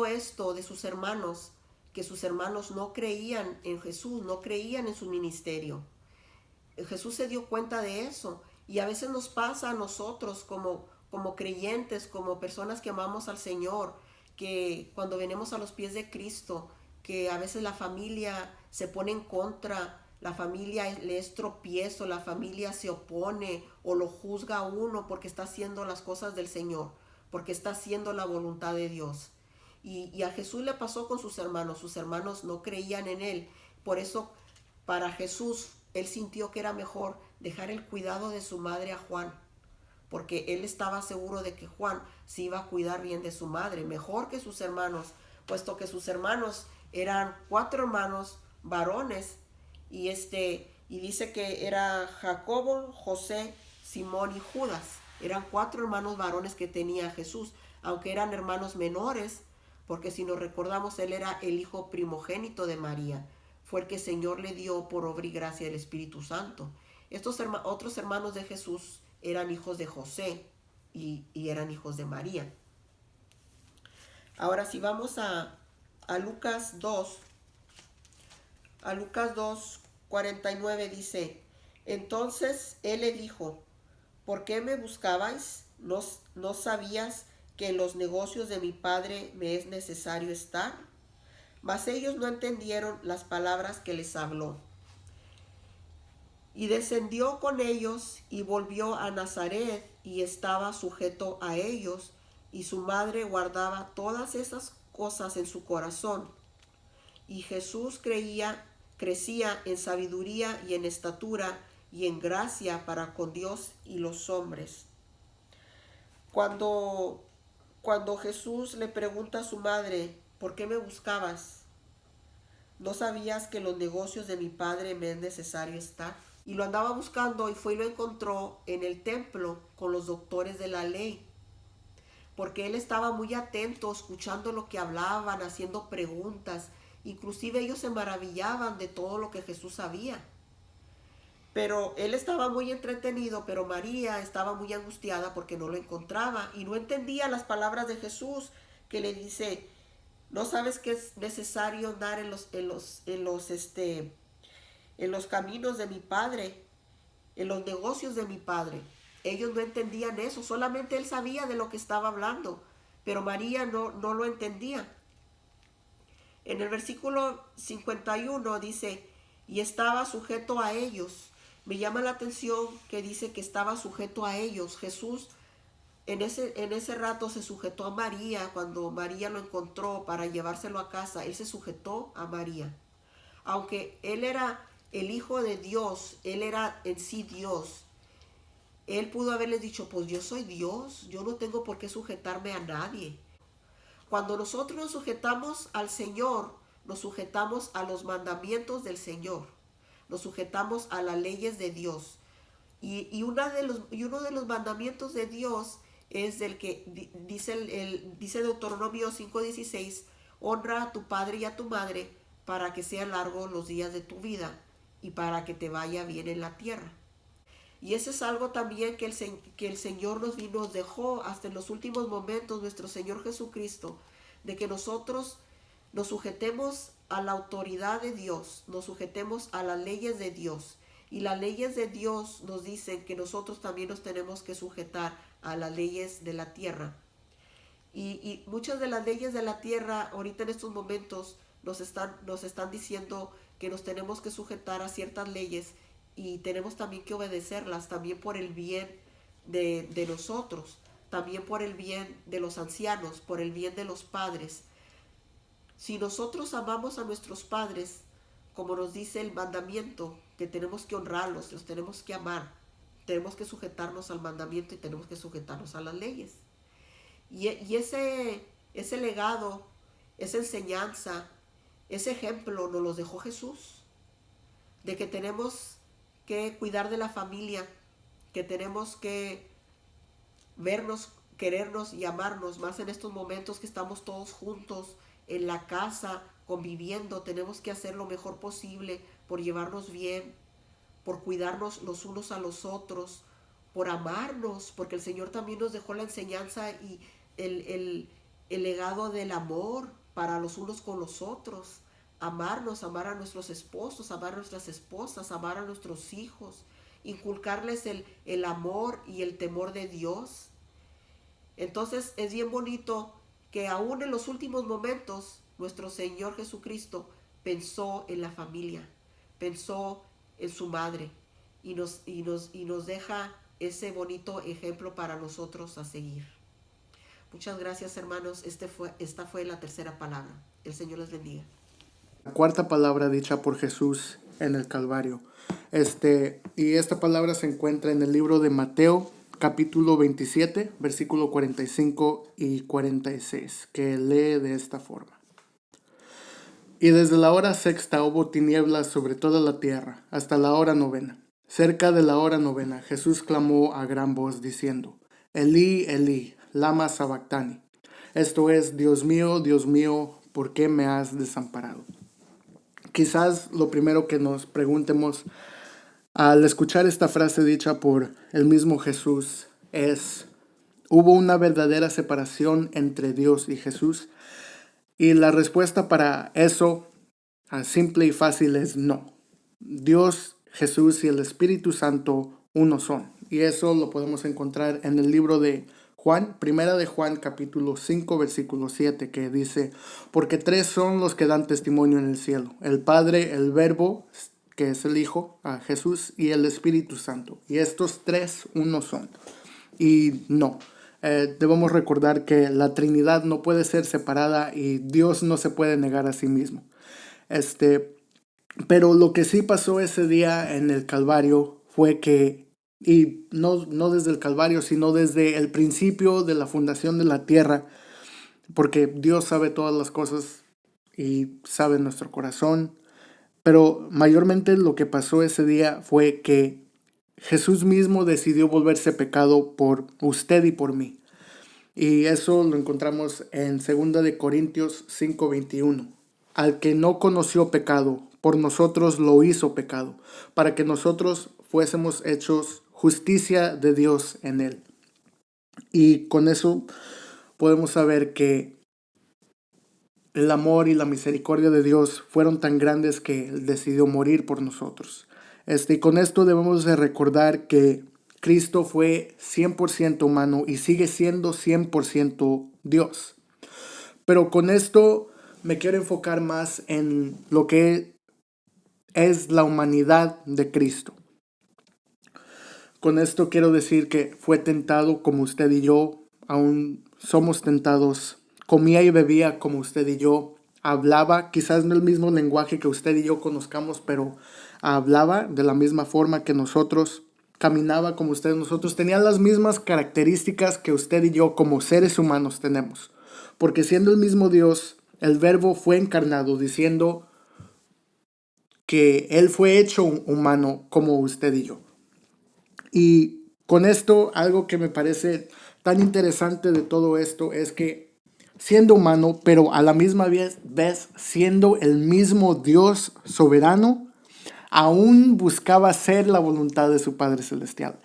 esto de sus hermanos, que sus hermanos no creían en Jesús, no creían en su ministerio, Jesús se dio cuenta de eso. Y a veces nos pasa a nosotros como creyentes, como personas que amamos al Señor, que cuando venimos a los pies de Cristo, que a veces la familia se pone en contra, la familia le es tropiezo, la familia se opone o lo juzga a uno porque está haciendo las cosas del Señor. porque está haciendo la voluntad de Dios. Y a Jesús le pasó con sus hermanos no creían en él. Por eso para Jesús, él sintió que era mejor dejar el cuidado de su madre a Juan, porque él estaba seguro de que Juan se iba a cuidar bien de su madre, mejor que sus hermanos, puesto que sus hermanos eran 4 hermanos varones, y dice que era Jacobo, José, Simón y Judas. Eran 4 hermanos varones que tenía Jesús, aunque eran hermanos menores, porque si nos recordamos, él era el hijo primogénito de María. Fue el que el Señor le dio por obra y gracia del Espíritu Santo. Estos otros hermanos de Jesús eran hijos de José y eran hijos de María. Ahora si vamos a Lucas 2, a Lucas 2, 49 dice, entonces él le dijo, ¿por qué me buscabais? ¿No sabías que en los negocios de mi padre me es necesario estar? Mas ellos no entendieron las palabras que les habló. Y descendió con ellos y volvió a Nazaret y estaba sujeto a ellos, y su madre guardaba todas esas cosas en su corazón. Y Jesús crecía en sabiduría y en estatura y en gracia para con Dios y los hombres. Cuando Jesús le pregunta a su madre, ¿por qué me buscabas? ¿No sabías que en los negocios de mi padre me es necesario estar? Y lo andaba buscando y fue y lo encontró en el templo con los doctores de la ley, porque él estaba muy atento, escuchando lo que hablaban, haciendo preguntas. Inclusive ellos se maravillaban de todo lo que Jesús sabía. Pero él estaba muy entretenido, pero María estaba muy angustiada porque no lo encontraba y no entendía las palabras de Jesús, que le dice, ¿no sabes que es necesario andar en los caminos de mi padre, en los negocios de mi padre? Ellos no entendían eso, solamente él sabía de lo que estaba hablando, pero María no lo entendía. En el versículo 51 dice, y estaba sujeto a ellos. Me llama la atención que dice que estaba sujeto a ellos. Jesús en ese rato se sujetó a María. Cuando María lo encontró para llevárselo a casa, él se sujetó a María. Aunque él era el Hijo de Dios, él era en sí Dios, él pudo haberles dicho, pues yo soy Dios, yo no tengo por qué sujetarme a nadie. Cuando nosotros nos sujetamos al Señor, nos sujetamos a los mandamientos del Señor, nos sujetamos a las leyes de Dios. Y uno de los mandamientos de Dios es el que dice Deuteronomio 5:16, honra a tu padre y a tu madre para que sean largos los días de tu vida y para que te vaya bien en la tierra. Y eso es algo también que el Señor nos dejó hasta en los últimos momentos, nuestro Señor Jesucristo, de que nosotros nos sujetemos a la autoridad de Dios, nos sujetemos a las leyes de Dios. Y las leyes de Dios nos dicen que nosotros también nos tenemos que sujetar a las leyes de la tierra. Y muchas de las leyes de la tierra ahorita en estos momentos nos están diciendo que nos tenemos que sujetar a ciertas leyes y tenemos también que obedecerlas, también por el bien de nosotros, también por el bien de los ancianos, por el bien de los padres. Si nosotros amamos a nuestros padres, como nos dice el mandamiento, que tenemos que honrarlos, los tenemos que amar, tenemos que sujetarnos al mandamiento y tenemos que sujetarnos a las leyes. Y ese legado, esa enseñanza, ese ejemplo nos los dejó Jesús, de que tenemos que cuidar de la familia, que tenemos que vernos, querernos y amarnos, más en estos momentos que estamos todos juntos en la casa, conviviendo. Tenemos que hacer lo mejor posible por llevarnos bien, por cuidarnos los unos a los otros, por amarnos, porque el Señor también nos dejó la enseñanza y el legado del amor para los unos con los otros. Amarnos, amar a nuestros esposos, amar a nuestras esposas, amar a nuestros hijos, inculcarles el amor y el temor de Dios. Entonces es bien bonito que aún en los últimos momentos nuestro Señor Jesucristo pensó en la familia, pensó en su madre y nos deja ese bonito ejemplo para nosotros a seguir. Muchas gracias, hermanos. Esta fue la tercera palabra. El Señor les bendiga. La cuarta palabra dicha por Jesús en el Calvario. Y esta palabra se encuentra en el libro de Mateo, capítulo 27, versículo 45 y 46, que lee de esta forma. Y desde la hora sexta hubo tinieblas sobre toda la tierra, hasta la hora novena. Cerca de la hora novena, Jesús clamó a gran voz diciendo, Elí, Elí, lama sabactani. Esto es, Dios mío, ¿por qué me has desamparado? Quizás lo primero que nos preguntemos al escuchar esta frase dicha por el mismo Jesús es, ¿hubo una verdadera separación entre Dios y Jesús? Y la respuesta para eso, simple y fácil, es no. Dios, Jesús y el Espíritu Santo uno son. Y eso lo podemos encontrar en el libro de Juan, primera de Juan, capítulo 5, versículo 7, que dice, porque tres son los que dan testimonio en el cielo, el Padre, el Verbo, que es el Hijo, Jesús, y el Espíritu Santo. Y estos tres uno son. Y no, debemos recordar que la Trinidad no puede ser separada y Dios no se puede negar a sí mismo. Pero lo que sí pasó ese día en el Calvario fue que, y no desde el Calvario, sino desde el principio de la fundación de la tierra, porque Dios sabe todas las cosas y sabe nuestro corazón, pero mayormente lo que pasó ese día fue que Jesús mismo decidió volverse pecado por usted y por mí. Y eso lo encontramos en 2 de Corintios 5:21. Al que no conoció pecado, por nosotros lo hizo pecado, para que nosotros fuésemos hechos justicia de Dios en él. Y con eso podemos saber que el amor y la misericordia de Dios fueron tan grandes que Él decidió morir por nosotros. Y con esto debemos de recordar que Cristo fue 100% humano y sigue siendo 100% Dios. Pero con esto me quiero enfocar más en lo que es la humanidad de Cristo. Con esto quiero decir que fue tentado como usted y yo, aún somos tentados, comía y bebía como usted y yo, hablaba, quizás no el mismo lenguaje que usted y yo conozcamos, pero hablaba de la misma forma que nosotros, caminaba como usted y nosotros, tenía las mismas características que usted y yo como seres humanos tenemos, porque siendo el mismo Dios, el Verbo fue encarnado, diciendo que Él fue hecho humano como usted y yo. Y con esto, algo que me parece tan interesante de todo esto es que siendo humano, pero a la misma vez siendo el mismo Dios soberano, aún buscaba hacer la voluntad de su Padre Celestial.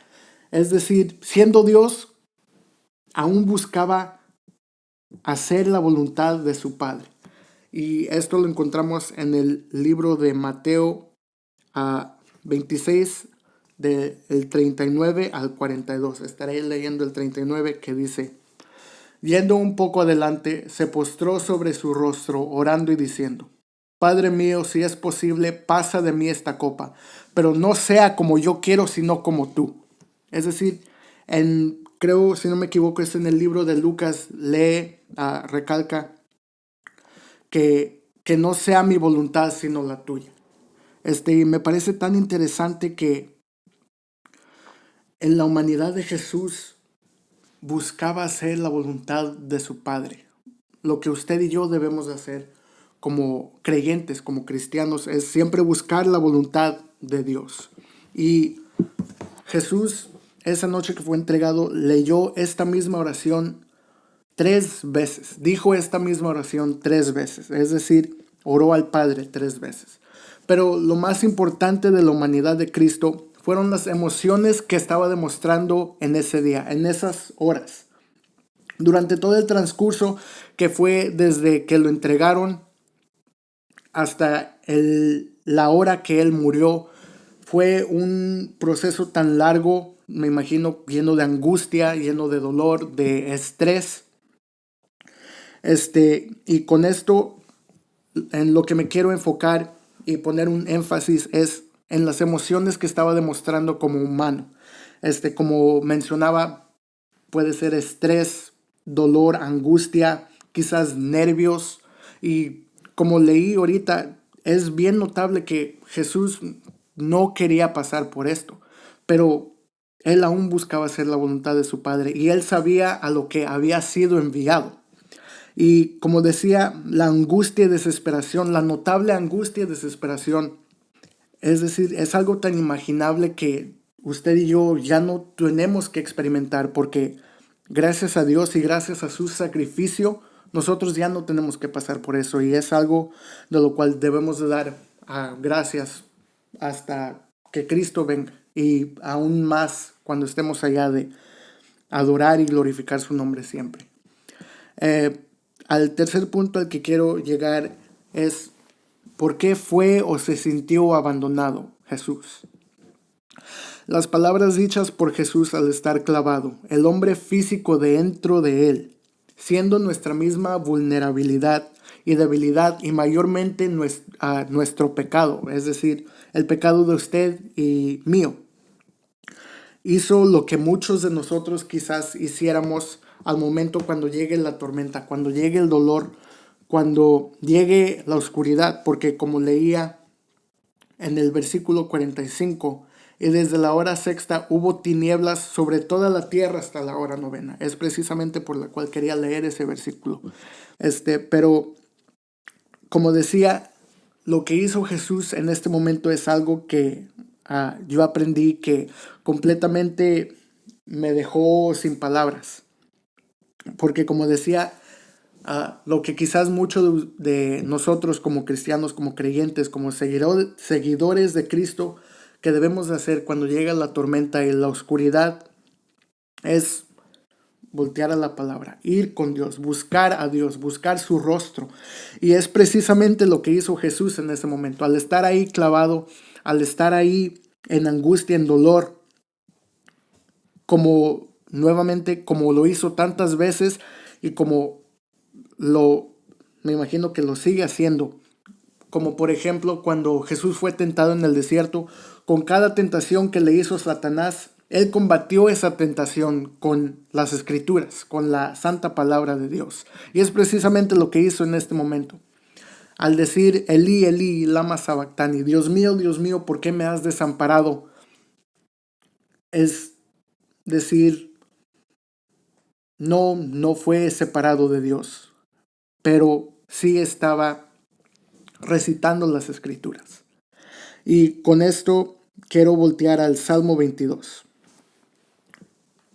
Es decir, siendo Dios, aún buscaba hacer la voluntad de su Padre. Y esto lo encontramos en el libro de Mateo 26, del 39 al 42. Estaré leyendo el 39 que dice, yendo un poco adelante, se postró sobre su rostro, orando y diciendo, Padre mío, si es posible, pasa de mí esta copa, pero no sea como yo quiero, sino como tú. Es decir, creo, si no me equivoco, es en el libro de Lucas, recalca que no sea mi voluntad, sino la tuya. Me parece tan interesante que en la humanidad de Jesús buscaba hacer la voluntad de su Padre. Lo que usted y yo debemos de hacer como creyentes, como cristianos, es siempre buscar la voluntad de Dios. Y Jesús, esa noche que fue entregado, leyó esta misma oración 3 veces. Dijo esta misma oración 3 veces. Es decir, oró al Padre 3 veces. Pero lo más importante de la humanidad de Cristo fueron las emociones que estaba demostrando en ese día, en esas horas. Durante todo el transcurso que fue desde que lo entregaron hasta la hora que él murió, fue un proceso tan largo, me imagino, lleno de angustia, lleno de dolor, de estrés. Y con esto, en lo que me quiero enfocar y poner un énfasis es en las emociones que estaba demostrando como humano. Como mencionaba, puede ser estrés, dolor, angustia, quizás nervios. Y como leí ahorita, es bien notable que Jesús no quería pasar por esto, pero él aún buscaba hacer la voluntad de su Padre y él sabía a lo que había sido enviado. Y como decía, la angustia y desesperación, la notable angustia y desesperación, es decir, es algo tan inimaginable que usted y yo ya no tenemos que experimentar, porque gracias a Dios y gracias a su sacrificio, nosotros ya no tenemos que pasar por eso, y es algo de lo cual debemos de dar gracias hasta que Cristo venga, y aún más cuando estemos allá, de adorar y glorificar su nombre siempre. Al tercer punto al que quiero llegar es: ¿por qué fue o se sintió abandonado Jesús? Las palabras dichas por Jesús al estar clavado, el hombre físico dentro de él, siendo nuestra misma vulnerabilidad y debilidad, y mayormente nuestro pecado, es decir, el pecado de usted y mío, hizo lo que muchos de nosotros quizás hiciéramos al momento cuando llegue la tormenta, cuando llegue el dolor, cuando llegue la oscuridad, porque como leía en el versículo 45, y desde la hora sexta hubo tinieblas sobre toda la tierra hasta la hora novena. Es precisamente por la cual quería leer ese versículo. Pero como decía, lo que hizo Jesús en este momento es algo que yo aprendí que completamente me dejó sin palabras. Porque como decía, lo que quizás muchos de nosotros como cristianos, como creyentes, como seguidores de Cristo, que debemos de hacer cuando llega la tormenta y la oscuridad, es voltear a la palabra, ir con Dios, buscar a Dios, buscar su rostro. Y es precisamente lo que hizo Jesús en ese momento. Al estar ahí clavado, al estar ahí en angustia, en dolor, como lo hizo tantas veces, y como me imagino que lo sigue haciendo. Como por ejemplo cuando Jesús fue tentado en el desierto, con cada tentación que le hizo Satanás, él combatió esa tentación con las escrituras, con la santa palabra de Dios. Y es precisamente lo que hizo en este momento. Al decir, Elí, Elí, lama sabactani, Dios mío, ¿por qué me has desamparado? Es decir, no fue separado de Dios, pero sí estaba recitando las escrituras. Y con esto quiero voltear al Salmo 22,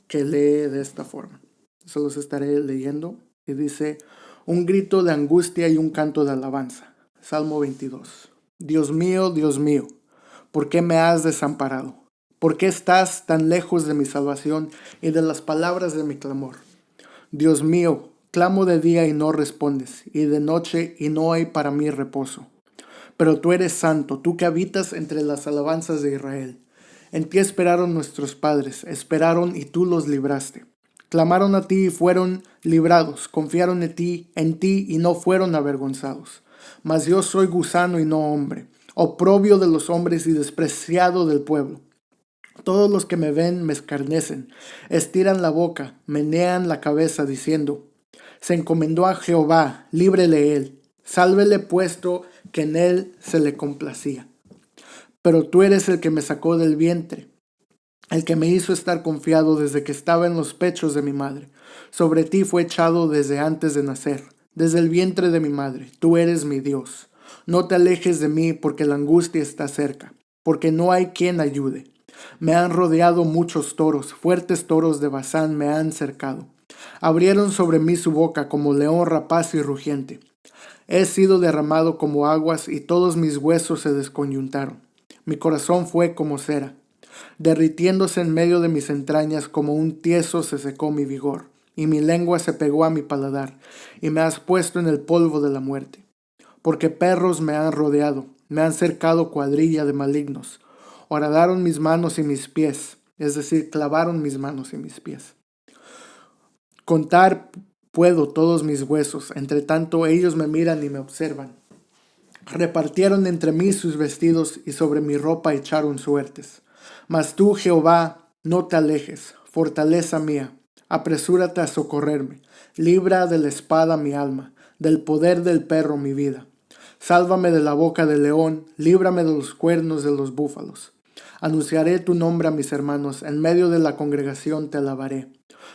que lee de esta forma. Se los estaré leyendo y dice: un grito de angustia y un canto de alabanza. Salmo 22. Dios mío, ¿por qué me has desamparado? ¿Por qué estás tan lejos de mi salvación y de las palabras de mi clamor? Dios mío, clamo de día y no respondes, y de noche y no hay para mí reposo. Pero tú eres santo, tú que habitas entre las alabanzas de Israel. En ti esperaron nuestros padres, esperaron y tú los libraste. Clamaron a ti y fueron librados, confiaron en ti y no fueron avergonzados. Mas yo soy gusano y no hombre, oprobio de los hombres y despreciado del pueblo. Todos los que me ven me escarnecen, estiran la boca, menean la cabeza diciendo: se encomendó a Jehová, líbrele él, sálvele puesto que en él se le complacía. Pero tú eres el que me sacó del vientre, el que me hizo estar confiado desde que estaba en los pechos de mi madre. Sobre ti fue echado desde antes de nacer, desde el vientre de mi madre. Tú eres mi Dios. No te alejes de mí, porque la angustia está cerca, porque no hay quien ayude. Me han rodeado muchos toros, fuertes toros de Basán me han cercado. Abrieron sobre mí su boca como león rapaz y rugiente. He sido derramado como aguas y todos mis huesos se desconyuntaron. Mi corazón fue como cera, derritiéndose en medio de mis entrañas, como un tieso se secó mi vigor, y mi lengua se pegó a mi paladar, y me has puesto en el polvo de la muerte. Porque perros me han rodeado, me han cercado cuadrilla de malignos. Horadaron mis manos y mis pies, es decir, clavaron mis manos y mis pies. Contar puedo todos mis huesos, entre tanto ellos me miran y me observan. Repartieron entre mí sus vestidos y sobre mi ropa echaron suertes. Mas tú, Jehová, no te alejes, fortaleza mía, Apresúrate a socorrerme. Libra de la espada mi alma, del poder del perro mi vida. Sálvame de la boca del león, líbrame de los cuernos de los búfalos. Anunciaré tu nombre a mis hermanos, en medio de la congregación te alabaré.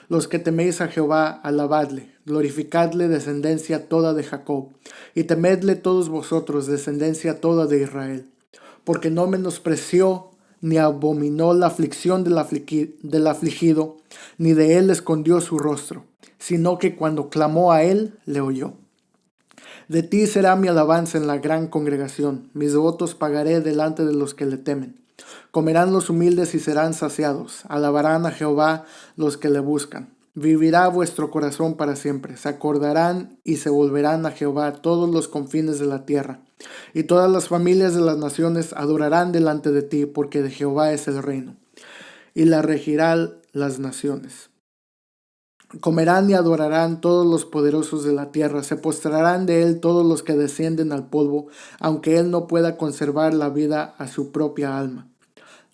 Los que teméis a Jehová, alabadle, glorificadle, descendencia toda de Jacob, y temedle todos vosotros, descendencia toda de Israel. Porque no menospreció ni abominó la aflicción del afligido, ni de él escondió su rostro, sino que cuando clamó a él, le oyó. De ti será mi alabanza en la gran congregación, mis votos pagaré delante de los que le temen. Comerán los humildes y serán saciados, alabarán a Jehová los que le buscan. Vivirá vuestro corazón para siempre, se acordarán y se volverán a Jehová todos los confines de la tierra. Y todas las familias de las naciones adorarán delante de ti, porque de Jehová es el reino, y la regirán las naciones. Comerán y adorarán todos los poderosos de la tierra, se postrarán de él todos los que descienden al polvo, aunque él no pueda conservar la vida a su propia alma.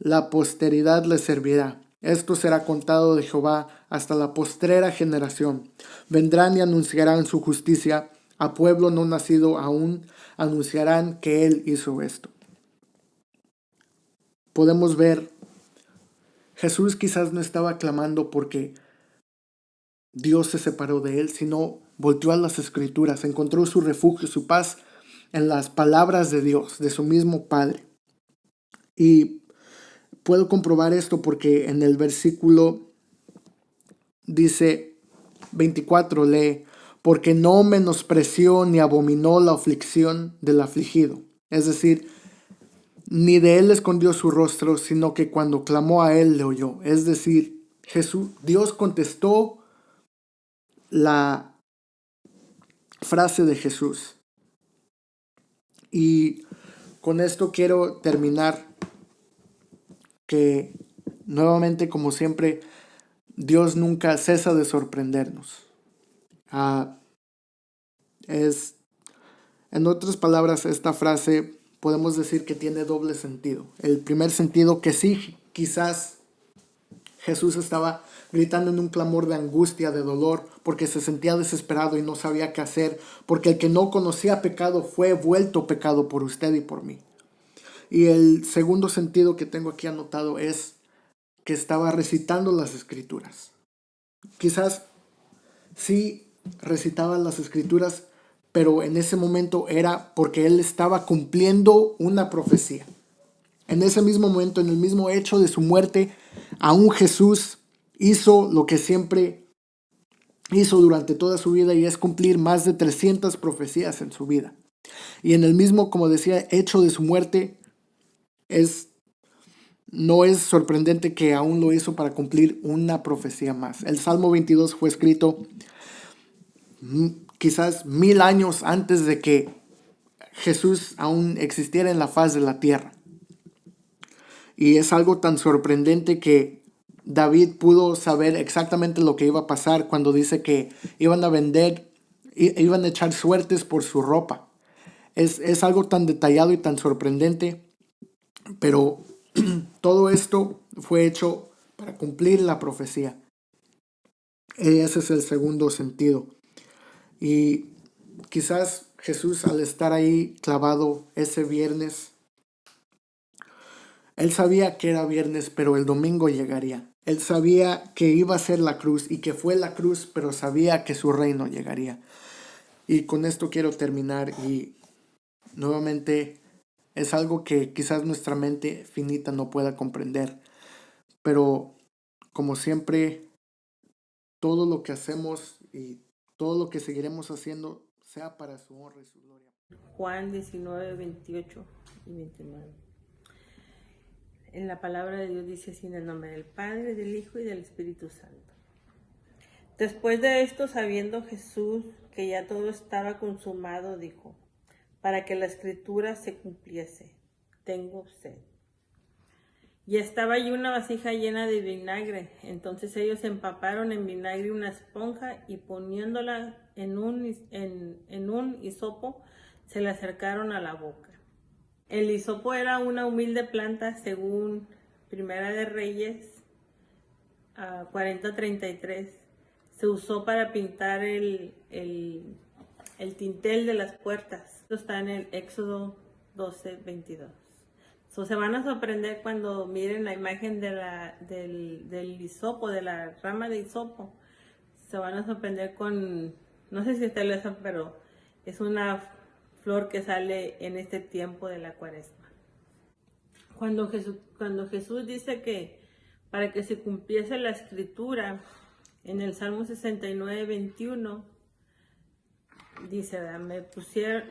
La posteridad le servirá. Esto será contado de Jehová hasta la postrera generación. Vendrán y anunciarán su justicia, a pueblo no nacido aún anunciarán que él hizo esto. Podemos ver, Jesús quizás no estaba clamando porque Dios se separó de él, sino volteó a las Escrituras, encontró su refugio, su paz en las palabras de Dios, de su mismo Padre. Y puedo comprobar esto porque en el versículo dice 24, lee, porque no menospreció ni abominó la aflicción del afligido. Es decir, ni de él escondió su rostro, sino que cuando clamó a él le oyó. Es decir, Dios contestó la frase de Jesús. Y con esto quiero terminar, que nuevamente, como siempre, Dios nunca cesa de sorprendernos. En otras palabras, esta frase podemos decir que tiene doble sentido. El primer sentido, que sí, quizás Jesús estaba gritando en un clamor de angustia, de dolor, porque se sentía desesperado y no sabía qué hacer, porque el que no conocía pecado fue vuelto pecado por usted y por mí. Y el segundo sentido que tengo aquí anotado es que estaba recitando las Escrituras. Quizás sí recitaba las Escrituras, pero en ese momento era porque él estaba cumpliendo una profecía. En ese mismo momento, en el mismo hecho de su muerte, aún Jesús hizo lo que siempre hizo durante toda su vida, y es cumplir más de 300 profecías en su vida. Y en el mismo, como decía, hecho de su muerte, no es sorprendente que aún lo hizo para cumplir una profecía más. El Salmo 22 fue escrito quizás 1000 años antes de que Jesús aún existiera en la faz de la tierra. Y es algo tan sorprendente que David pudo saber exactamente lo que iba a pasar cuando dice que iban a echar suertes por su ropa. Es algo tan detallado y tan sorprendente, pero todo esto fue hecho para cumplir la profecía. Ese es el segundo sentido. Y quizás Jesús, al estar ahí clavado ese viernes, él sabía que era viernes, pero el domingo llegaría. Él sabía que iba a ser la cruz y que fue la cruz, pero sabía que su reino llegaría. Y con esto quiero terminar, y nuevamente es algo que quizás nuestra mente finita no pueda comprender. Pero como siempre, todo lo que hacemos y todo lo que seguiremos haciendo sea para su honra y su gloria. Juan 19, 28 y 29. En la palabra de Dios dice así: en el nombre del Padre, del Hijo y del Espíritu Santo. Después de esto, sabiendo Jesús que ya todo estaba consumado, dijo: para que la escritura se cumpliese, tengo sed. Y estaba allí una vasija llena de vinagre. Entonces ellos empaparon en vinagre una esponja y poniéndola en un hisopo, se la acercaron a la boca. El hisopo era una humilde planta, según Primera de Reyes 40:33. se usó para pintar el dintel de las puertas. Esto está en el Éxodo 12:22. Se van a sorprender cuando miren la imagen del hisopo, de la rama de hisopo. Se van a sorprender con, no sé si ustedes lo saben, pero es una flor que sale en este tiempo de la Cuaresma. Cuando Jesús dice que para que se cumpliese la escritura, en el Salmo 69:21, dice, ¿verdad?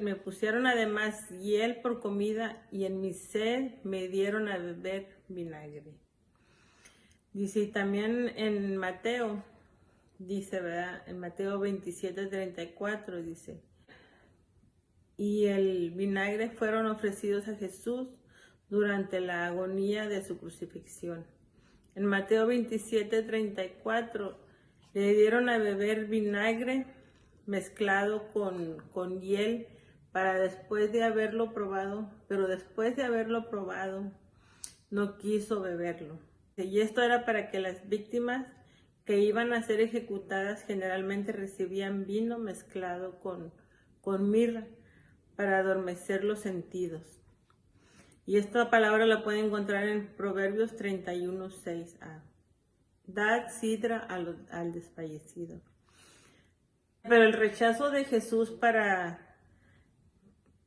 Me pusieron además hiel por comida y en mi sed me dieron a beber vinagre. Dice, y también en Mateo, dice, ¿verdad? En Mateo 27:34 dice, y el vinagre fueron ofrecidos a Jesús durante la agonía de su crucifixión. En Mateo 27:34 le dieron a beber vinagre mezclado con hiel para después de haberlo probado, pero después de haberlo probado no quiso beberlo. Y esto era para que las víctimas que iban a ser ejecutadas generalmente recibían vino mezclado con mirra para adormecer los sentidos. Y esta palabra la pueden encontrar en Proverbios 31:6a. Dad sidra al desfallecido. Pero el rechazo de Jesús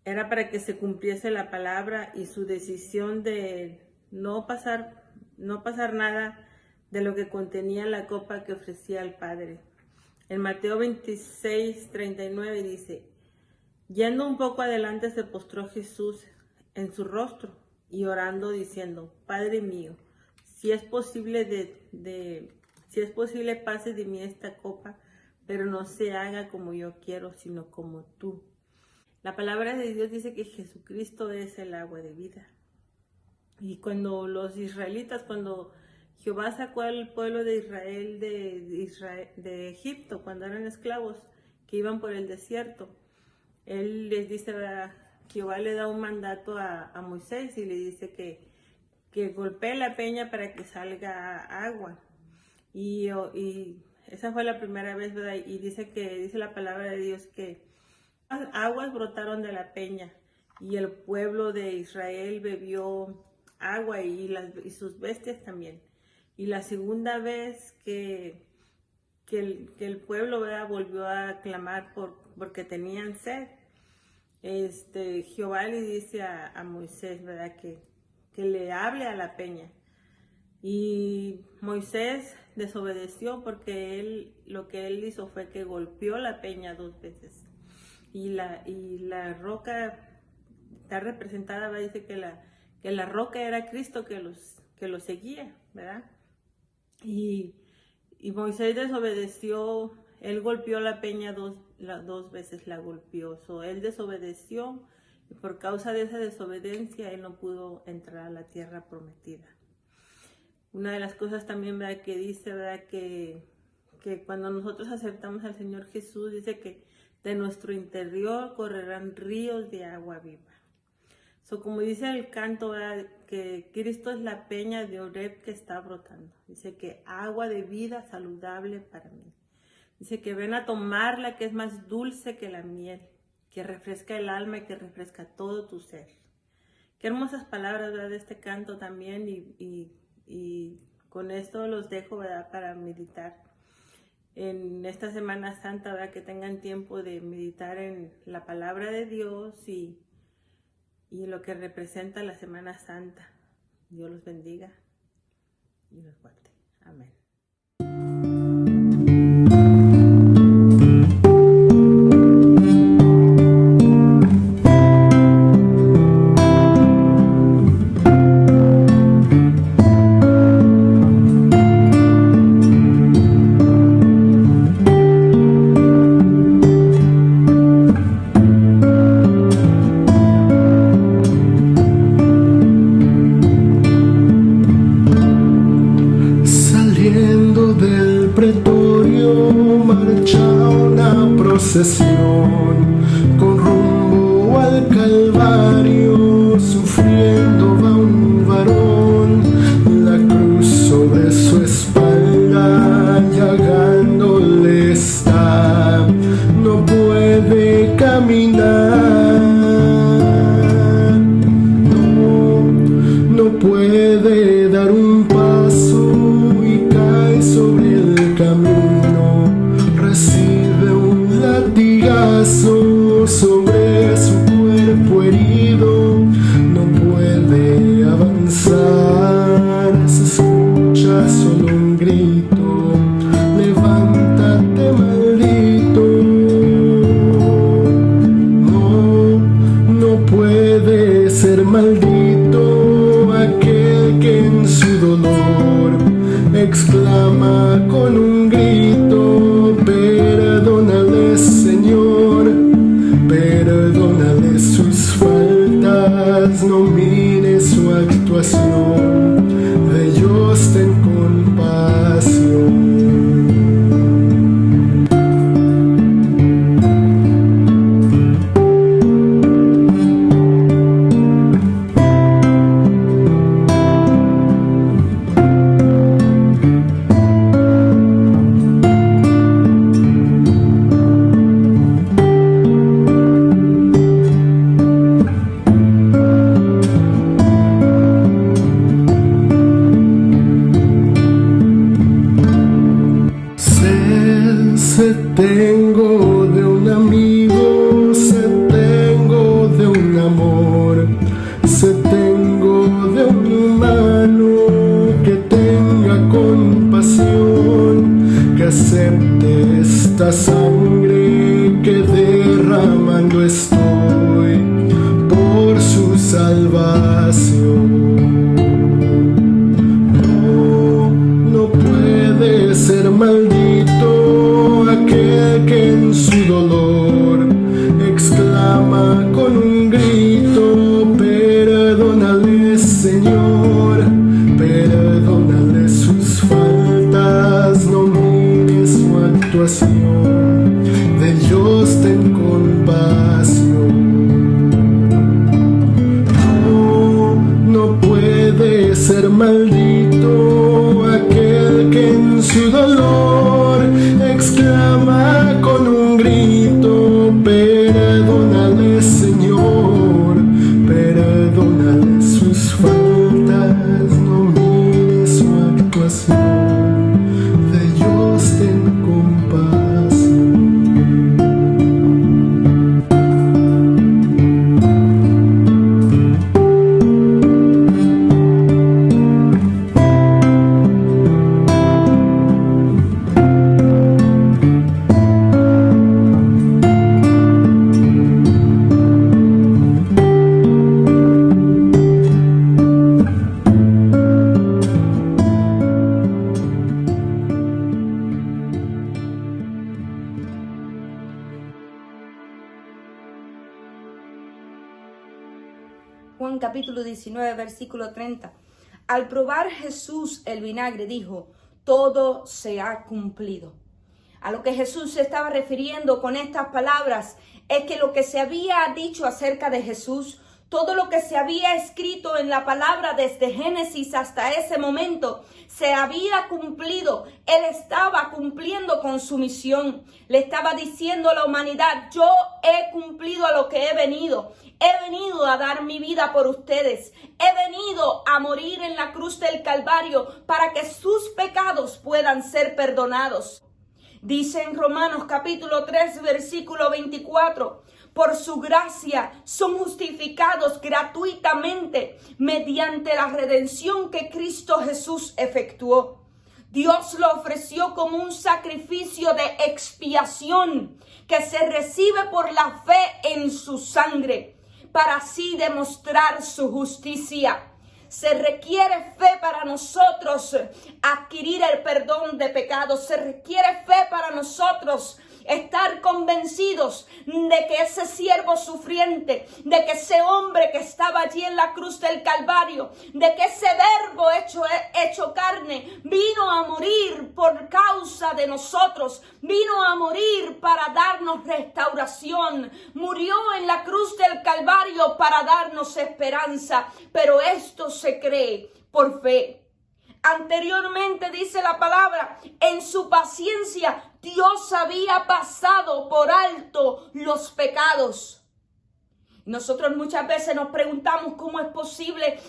era para que se cumpliese la palabra y su decisión de no pasar nada de lo que contenía la copa que ofrecía al Padre. En Mateo 26:39 dice, yendo un poco adelante se postró Jesús en su rostro y orando diciendo, Padre mío, si es posible pase de mí esta copa, pero no se haga como yo quiero, sino como tú. La palabra de Dios dice que Jesucristo es el agua de vida. Y cuando los israelitas, cuando Jehová sacó al pueblo de Israel de Egipto, cuando eran esclavos que iban por el desierto, él les dice, Jehová le da un mandato a Moisés y le dice que golpee la peña para que salga agua. Y esa fue la primera vez, ¿verdad? Y dice la palabra de Dios que aguas brotaron de la peña y el pueblo de Israel bebió agua y sus bestias también. Y la segunda vez que el pueblo, ¿verdad?, volvió a clamar porque tenían sed, Jehová le dice a Moisés, ¿verdad?, que le hable a la peña. Y Moisés desobedeció porque lo que él hizo fue que golpeó la peña 2 veces. Y la roca está representada, ¿verdad? Dice que la roca era Cristo que los seguía, ¿verdad? Y Moisés desobedeció, él golpeó la peña dos veces, la golpeó. Él desobedeció y por causa de esa desobediencia él no pudo entrar a la tierra prometida. Una de las cosas también, ¿verdad?, que dice, ¿verdad?, que cuando nosotros aceptamos al Señor Jesús, dice que de nuestro interior correrán ríos de agua viva. Como dice el canto, ¿verdad?, que Cristo es la peña de Oreb que está brotando. Dice que agua de vida saludable para mí. Dice que ven a tomarla, que es más dulce que la miel, que refresca el alma y que refresca todo tu ser. Qué hermosas palabras, ¿verdad?, de este canto también, y con esto los dejo, ¿verdad?, para meditar en esta Semana Santa, ¿verdad?, que tengan tiempo de meditar en la palabra de Dios y lo que representa la Semana Santa. Dios los bendiga y los guarde. Amén. Con rumbo al Calvario, sufriendo va un varón, la cruz sobre su espalda, llagándole un grito, levántate maldito. No, no puede ser maldito aquel que en su dolor exclama con un grito, perdónale Señor, perdónale sus faltas, no mires su actuación, de ellos ten compasión. Tengo de un amigo, tengo de un amor, tengo de un humano que tenga compasión, que acepte esta sangre que derramando estoy por su salvación. No, no puede ser maldito aquel que en su dolor exclama con un grito, perdónale Señor, perdónale sus faltas, no mires su actuación, de ellos ten compasión. No, no puede ser maldito aquel que en su dolor exclama con un grito, perdónale Señor, perdónale sus faltas, no mires su actuación, de ellos ten compasión. Juan capítulo 19, versículo 30. Al probar Jesús el vinagre, dijo, todo se ha cumplido. A lo que Jesús se estaba refiriendo con estas palabras es que lo que se había dicho acerca de Jesús, todo lo que se había escrito en la palabra desde Génesis hasta ese momento, se había cumplido. Él estaba cumpliendo con su misión. Le estaba diciendo a la humanidad, yo he cumplido a lo que he venido. He venido a dar mi vida por ustedes. He venido a morir en la cruz del Calvario para que sus pecados puedan ser perdonados. Dice en Romanos capítulo 3, versículo 24, por su gracia son justificados gratuitamente mediante la redención que Cristo Jesús efectuó. Dios lo ofreció como un sacrificio de expiación que se recibe por la fe en su sangre, para así demostrar su justicia. Se requiere fe para nosotros adquirir el perdón de pecados. Se requiere fe para nosotros estar convencidos de que ese siervo sufriente, de que ese hombre que estaba allí en la cruz del Calvario, de que ese verbo hecho carne, vino a morir por causa de nosotros, vino a morir para darnos restauración, murió en la cruz del Calvario para darnos esperanza, pero esto se cree por fe. Anteriormente dice la palabra, en su paciencia Dios había pasado por alto los pecados. Nosotros muchas veces nos preguntamos cómo es posible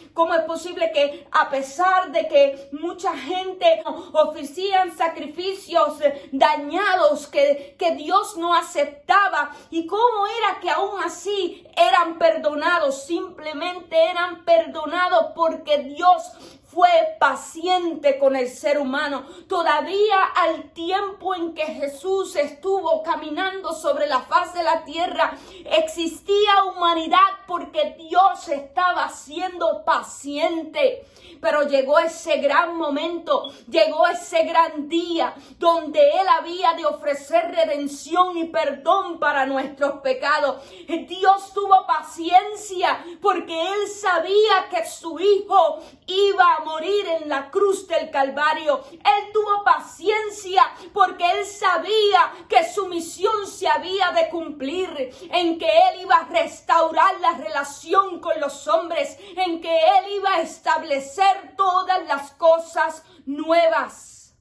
que a pesar de que mucha gente ofrecían sacrificios dañados que Dios no aceptaba, y cómo era que aún así eran perdonados. Simplemente eran perdonados porque Dios fue paciente con el ser humano. Todavía al tiempo en que Jesús estuvo caminando sobre la faz de la tierra, existía humanidad porque Dios estaba siendo paciente. Pero llegó ese gran momento, llegó ese gran día donde Él había de ofrecer redención y perdón para nuestros pecados. Dios tuvo paciencia porque Él sabía que su Hijo iba a morir en la cruz del Calvario. Él tuvo paciencia porque Él sabía que su misión se había de cumplir, en que Él iba a restaurar la relación con los hombres, en que Él iba a establecer todas las cosas nuevas.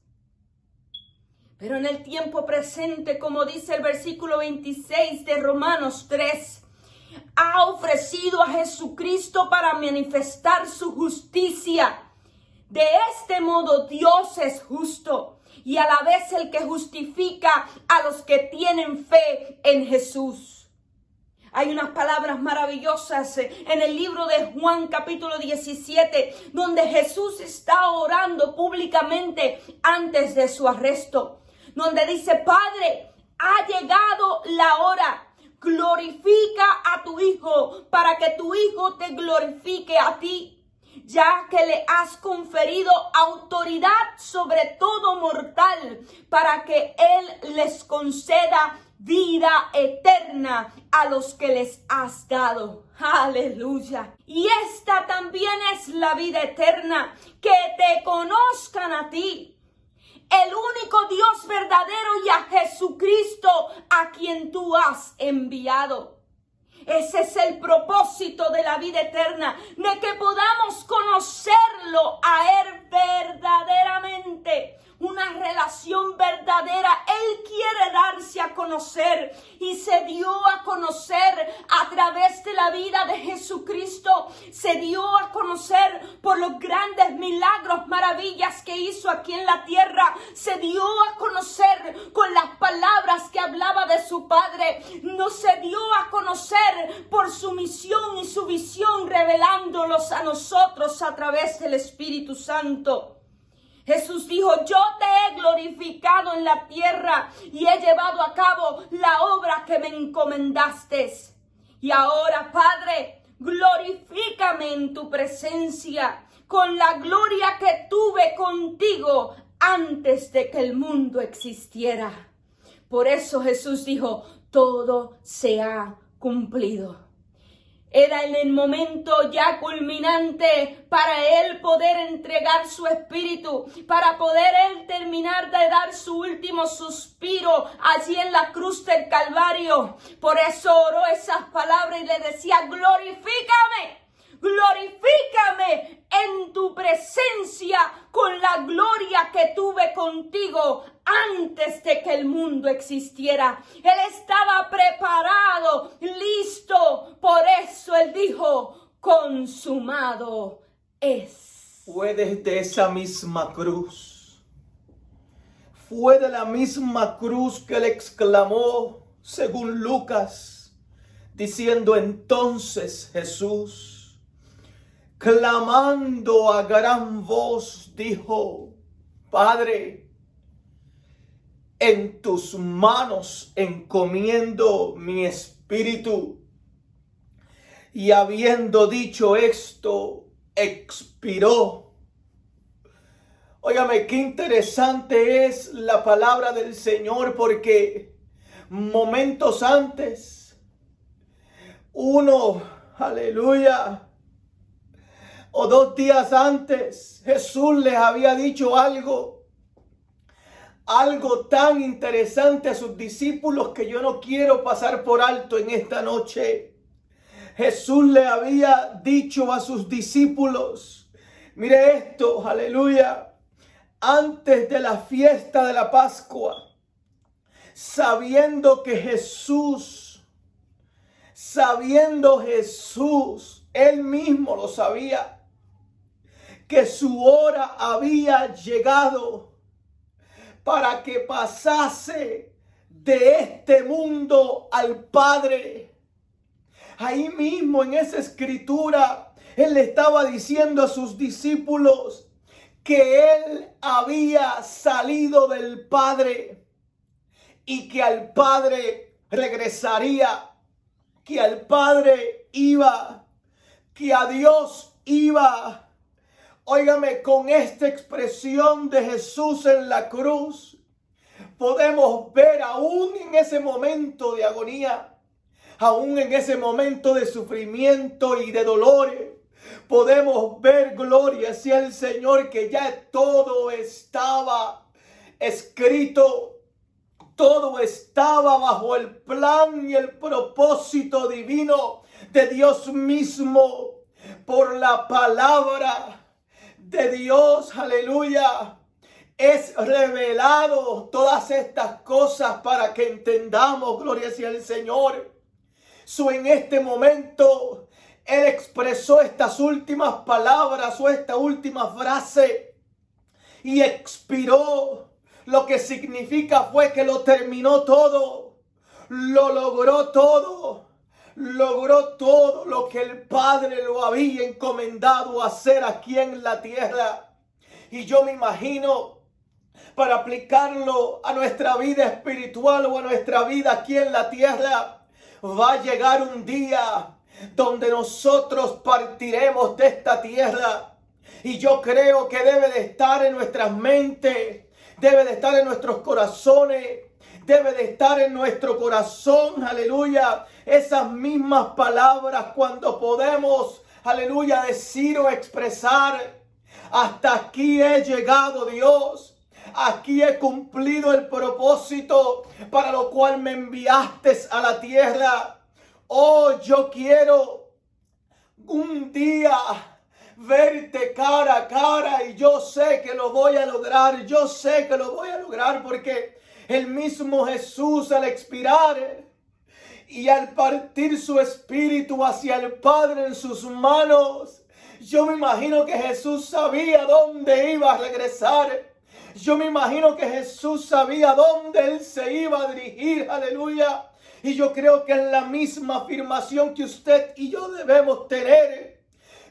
Pero en el tiempo presente, como dice el versículo 26 de Romanos 3, ha ofrecido a Jesucristo para manifestar su justicia. De este modo Dios es justo y a la vez el que justifica a los que tienen fe en Jesús. Hay unas palabras maravillosas en el libro de Juan capítulo 17, donde Jesús está orando públicamente antes de su arresto, donde dice: Padre, ha llegado la hora, glorifica a tu Hijo para que tu Hijo te glorifique a ti, ya que le has conferido autoridad sobre todo mortal, para que Él les conceda vida eterna a los que les has dado. Aleluya. Y esta también es la vida eterna, que te conozcan a ti, el único Dios verdadero, y a Jesucristo a quien tú has enviado. Ese es el propósito de la vida eterna, de que podamos conocerlo a Él verdaderamente. Una relación verdadera. Él quiere darse a conocer y se dio a conocer a través de la vida de Jesucristo. Se dio a conocer por los grandes milagros, maravillas que hizo aquí en la tierra. Se dio a conocer con las palabras que hablaba de su Padre. No se dio a conocer por su misión y su visión, revelándolos a nosotros a través del Espíritu Santo. Jesús dijo: yo te he glorificado en la tierra y he llevado a cabo la obra que me encomendaste. Y ahora, Padre, glorifícame en tu presencia con la gloria que tuve contigo antes de que el mundo existiera. Por eso Jesús dijo: todo se ha cumplido. Era en el momento ya culminante para Él poder entregar su espíritu, para poder Él terminar de dar su último suspiro allí en la cruz del Calvario. Por eso oró esas palabras y le decía: glorifícame, glorifícame en tu presencia con la gloria que tuve contigo antes de que el mundo existiera. Él estaba preparado, listo. Por eso Él dijo: consumado es. Fue desde esa misma cruz, fue de la misma cruz que Él exclamó, según Lucas, diciendo: entonces Jesús, clamando a gran voz, dijo: Padre, en tus manos encomiendo mi espíritu. Y habiendo dicho esto, expiró. Óigame, qué interesante es la palabra del Señor, porque momentos antes, aleluya, o 2 días antes, Jesús les había dicho algo tan interesante a sus discípulos que yo no quiero pasar por alto en esta noche. Jesús le había dicho a sus discípulos, mire esto, aleluya, antes de la fiesta de la Pascua, sabiendo Jesús, Él mismo lo sabía, que su hora había llegado para que pasase de este mundo al Padre. Ahí mismo en esa escritura, Él le estaba diciendo a sus discípulos que Él había salido del Padre y que al Padre regresaría, que al Padre iba, que a Dios iba. Óigame, con esta expresión de Jesús en la cruz, podemos ver aún en ese momento de agonía, aún en ese momento de sufrimiento y de dolores, podemos ver, gloria sea el Señor, que ya todo estaba escrito. Todo estaba bajo el plan y el propósito divino de Dios mismo. Por la palabra de Dios, aleluya, es revelado todas estas cosas para que entendamos, gloria sea el Señor. En este momento, Él expresó estas últimas palabras o esta última frase y expiró. Lo que significa fue que lo terminó todo, lo logró todo lo que el Padre lo había encomendado a hacer aquí en la tierra. Y yo me imagino, para aplicarlo a nuestra vida espiritual o a nuestra vida aquí en la tierra, va a llegar un día donde nosotros partiremos de esta tierra. Y yo creo que debe de estar en nuestras mentes, debe de estar en nuestros corazones, debe de estar en nuestro corazón, aleluya, esas mismas palabras cuando podemos, aleluya, decir o expresar: hasta aquí he llegado, Dios, aquí he cumplido el propósito para lo cual me enviaste a la tierra. Oh, yo quiero un día verte cara a cara, y yo sé que lo voy a lograr, yo sé que lo voy a lograr, porque el mismo Jesús, al expirar y al partir su espíritu hacia el Padre en sus manos, yo me imagino que Jesús sabía dónde iba a regresar. Yo me imagino que Jesús sabía dónde Él se iba a dirigir, aleluya. Y yo creo que es la misma afirmación que usted y yo debemos tener.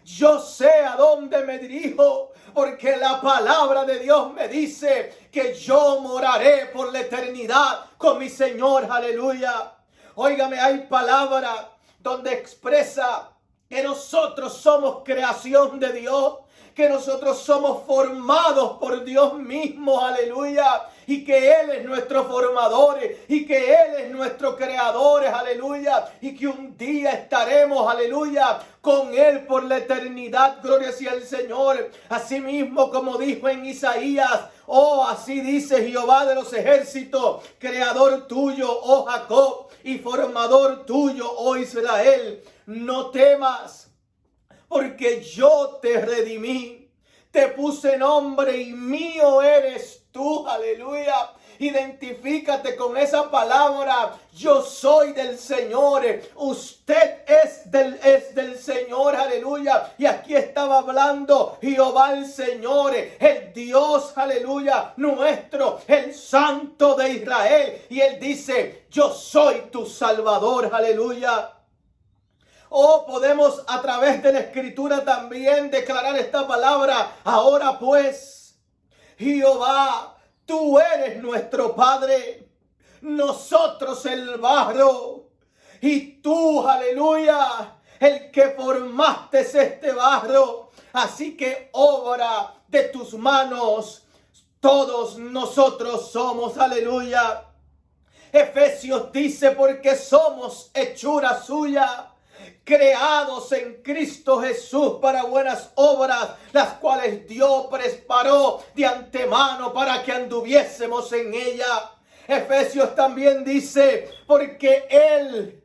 Yo sé a dónde me dirijo, porque la palabra de Dios me dice que yo moraré por la eternidad con mi Señor, aleluya. Óigame, hay palabra donde expresa que nosotros somos creación de Dios, que nosotros somos formados por Dios mismo, aleluya, y que Él es nuestro formador, y que Él es nuestro creador, aleluya, y que un día estaremos, aleluya, con Él por la eternidad, gloria sea el Señor. Así mismo como dijo en Isaías: oh, así dice Jehová de los ejércitos, creador tuyo, oh Jacob, y formador tuyo, oh Israel, no temas, porque yo te redimí, te puse nombre y mío eres tú, aleluya. Identifícate con esa palabra: yo soy del Señor, usted es del Señor, aleluya. Y aquí estaba hablando Jehová el Señor, el Dios, aleluya, nuestro, el Santo de Israel. Y Él dice: yo soy tu Salvador, aleluya. Oh, podemos a través de la Escritura también declarar esta palabra: ahora pues, Jehová, tú eres nuestro Padre, nosotros el barro, y tú, aleluya, el que formaste este barro. Así que obra de tus manos, todos nosotros somos, aleluya. Efesios dice: porque somos hechura suya, creados en Cristo Jesús para buenas obras, las cuales Dios preparó de antemano para que anduviésemos en ella. Efesios también dice: porque Él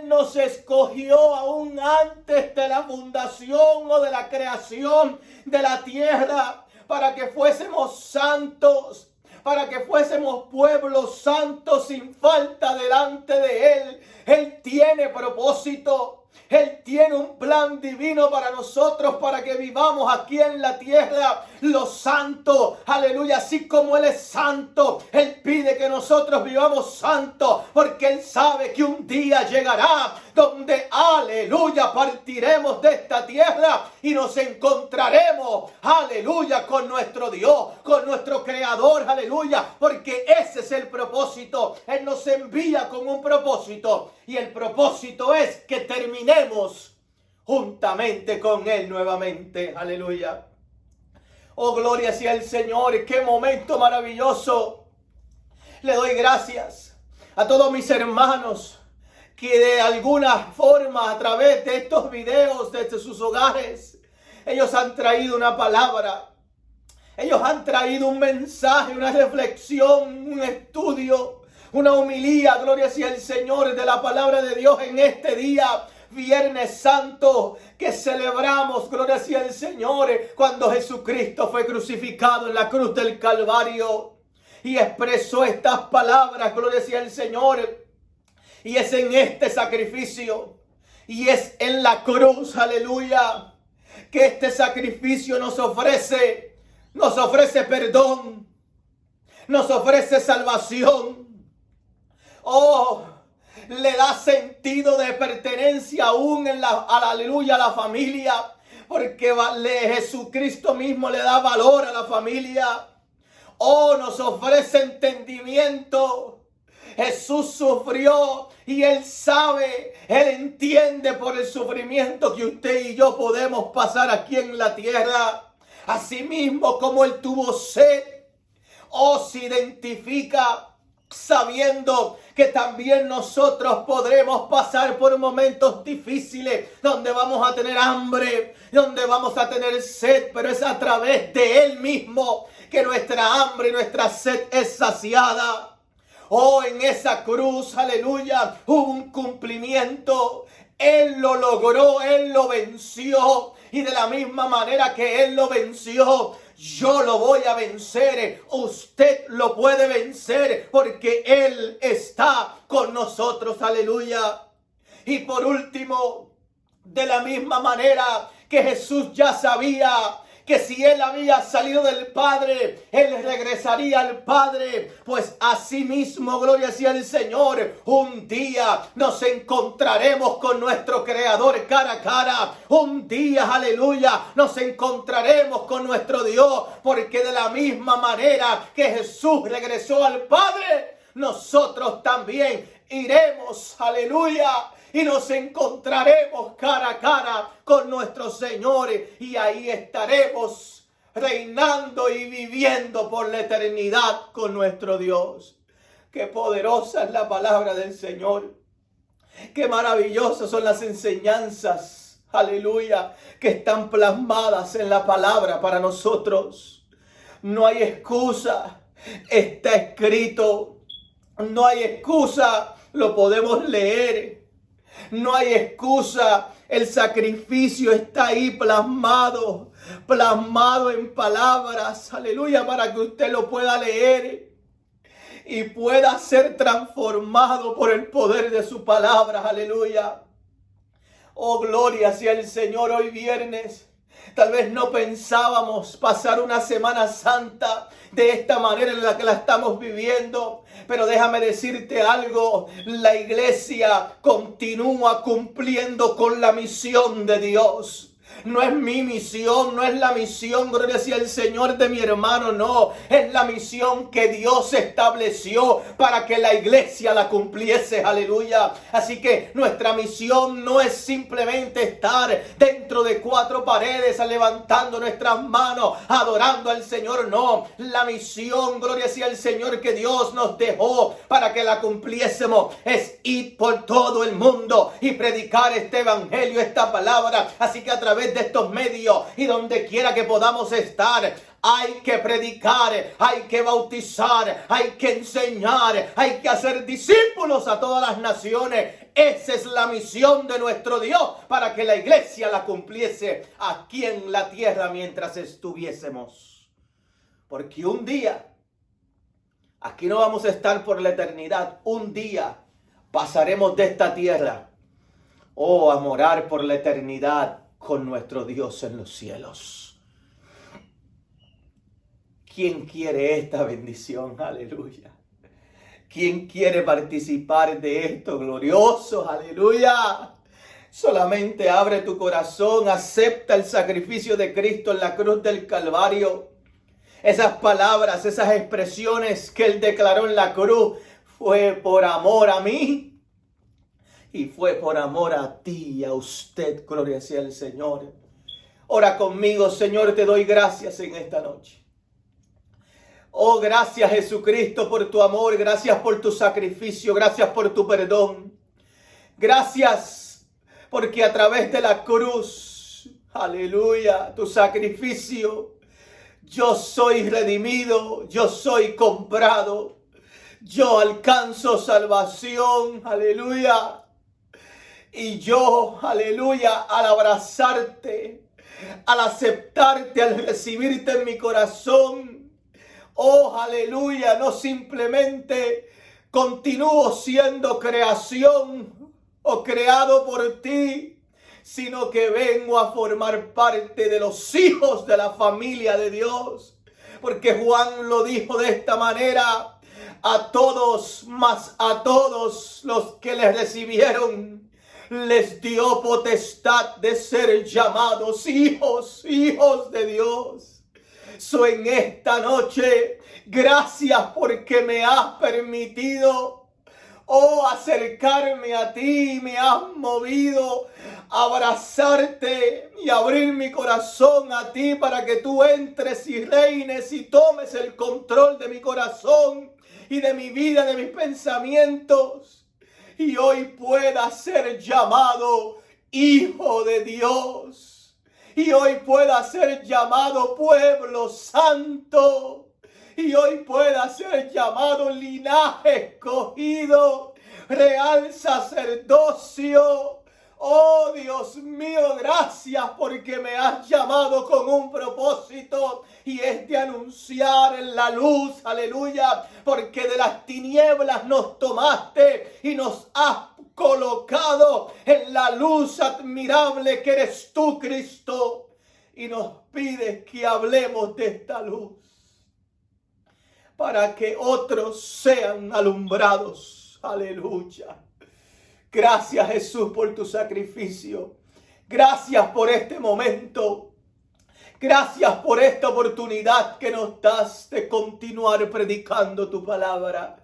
nos escogió aún antes de la fundación o de la creación de la tierra, para que fuésemos santos, para que fuésemos pueblos santos sin falta delante de Él. Él tiene propósito, Él tiene un plan divino para nosotros, para que vivamos aquí en la tierra lo santo, aleluya, así como Él es santo, Él pide que nosotros vivamos santos, porque Él sabe que un día llegará donde, aleluya, partiremos de esta tierra y nos encontraremos, aleluya, con nuestro Dios, con nuestro Creador, aleluya, porque ese es el propósito. Él nos envía con un propósito, y el propósito es que terminemos juntamente con Él nuevamente, aleluya. Oh, gloria sea el Señor, qué momento maravilloso. Le doy gracias a todos mis hermanos que de alguna forma a través de estos videos desde sus hogares, ellos han traído una palabra, ellos han traído un mensaje, una reflexión, un estudio, una homilía, gloria sea el Señor, de la palabra de Dios en este día, Viernes Santo, que celebramos, gloria sea el Señor, cuando Jesucristo fue crucificado en la cruz del Calvario y expresó estas palabras, gloria sea el Señor. Y es en este sacrificio, y es en la cruz, aleluya, que este sacrificio nos ofrece perdón, nos ofrece salvación. Oh, le da sentido de pertenencia aún aleluya, a la familia, porque Jesucristo mismo le da valor a la familia. Oh, nos ofrece entendimiento. Jesús sufrió y Él sabe, Él entiende por el sufrimiento que usted y yo podemos pasar aquí en la tierra. Asimismo, como Él tuvo sed, se identifica sabiendo que también nosotros podremos pasar por momentos difíciles donde vamos a tener hambre, donde vamos a tener sed, pero es a través de Él mismo que nuestra hambre y nuestra sed es saciada. Oh, en esa cruz, aleluya, hubo un cumplimiento. Él lo logró, Él lo venció. Y de la misma manera que Él lo venció, yo lo voy a vencer. Usted lo puede vencer porque Él está con nosotros, aleluya. Y por último, de la misma manera que Jesús ya sabía que si Él había salido del Padre, Él regresaría al Padre. Pues asimismo, gloria sea el Señor, un día nos encontraremos con nuestro Creador cara a cara. Un día, aleluya, nos encontraremos con nuestro Dios, porque de la misma manera que Jesús regresó al Padre, nosotros también iremos, aleluya, y nos encontraremos cara a cara con nuestro Señor, y ahí estaremos reinando y viviendo por la eternidad con nuestro Dios. Qué poderosa es la palabra del Señor. Qué maravillosas son las enseñanzas, aleluya, que están plasmadas en la palabra para nosotros. No hay excusa, está escrito. No hay excusa, lo podemos leer. No hay excusa, el sacrificio está ahí plasmado en palabras, aleluya, para que usted lo pueda leer y pueda ser transformado por el poder de su palabra, aleluya. Oh, gloria sea el Señor. Hoy viernes, tal vez no pensábamos pasar una Semana Santa de esta manera en la que la estamos viviendo. Pero déjame decirte algo, la iglesia continúa cumpliendo con la misión de Dios. No es mi misión, no es la misión, gloria sea el Señor, de mi hermano, no. Es la misión que Dios estableció para que la iglesia la cumpliese, aleluya. Así que nuestra misión no es simplemente estar dentro de cuatro paredes, levantando nuestras manos, adorando al Señor, no. La misión, gloria sea el Señor, que Dios nos dejó para que la cumpliésemos es ir por todo el mundo y predicar este evangelio, esta palabra. Así que a través de estos medios y donde quiera que podamos estar, hay que predicar, hay que bautizar, hay que enseñar, hay que hacer discípulos a todas las naciones. Esa es la misión de nuestro Dios, para que la iglesia la cumpliese aquí en la tierra mientras estuviésemos. Porque un día, aquí no vamos a estar por la eternidad, un día pasaremos de esta tierra, a morar por la eternidad con nuestro Dios en los cielos. ¿Quién quiere esta bendición? Aleluya. ¿Quién quiere participar de esto glorioso? Aleluya. Solamente abre tu corazón, acepta el sacrificio de Cristo en la cruz del Calvario. Esas palabras, esas expresiones que Él declaró en la cruz, fue por amor a mí y fue por amor a ti y a usted. Gloria sea el Señor. Ora conmigo. Señor, te doy gracias en esta noche. Oh, gracias Jesucristo por tu amor, gracias por tu sacrificio, gracias por tu perdón. Gracias porque a través de la cruz, aleluya, tu sacrificio, yo soy redimido, yo soy comprado, yo alcanzo salvación, aleluya. Y yo, aleluya, al abrazarte, al aceptarte, al recibirte en mi corazón, oh, aleluya, no simplemente continúo siendo creación o creado por ti, sino que vengo a formar parte de los hijos de la familia de Dios. Porque Juan lo dijo de esta manera: a todos, más a todos los que le recibieron, les dio potestad de ser llamados hijos de Dios. En esta noche, gracias porque me has permitido, oh, acercarme a ti, me has movido a abrazarte y abrir mi corazón a ti para que tú entres y reines y tomes el control de mi corazón y de mi vida, de mis pensamientos. Y hoy pueda ser llamado hijo de Dios. Y hoy pueda ser llamado pueblo santo. Y hoy pueda ser llamado linaje escogido, real sacerdocio. Oh Dios mío, gracias porque me has llamado con un propósito, y es de anunciar la luz, aleluya, porque de las tinieblas nos tomaste y nos has colocado en la luz admirable que eres tú, Cristo, y nos pides que hablemos de esta luz para que otros sean alumbrados. Aleluya. Gracias, Jesús, por tu sacrificio. Gracias por este momento. Gracias por esta oportunidad que nos das de continuar predicando tu palabra.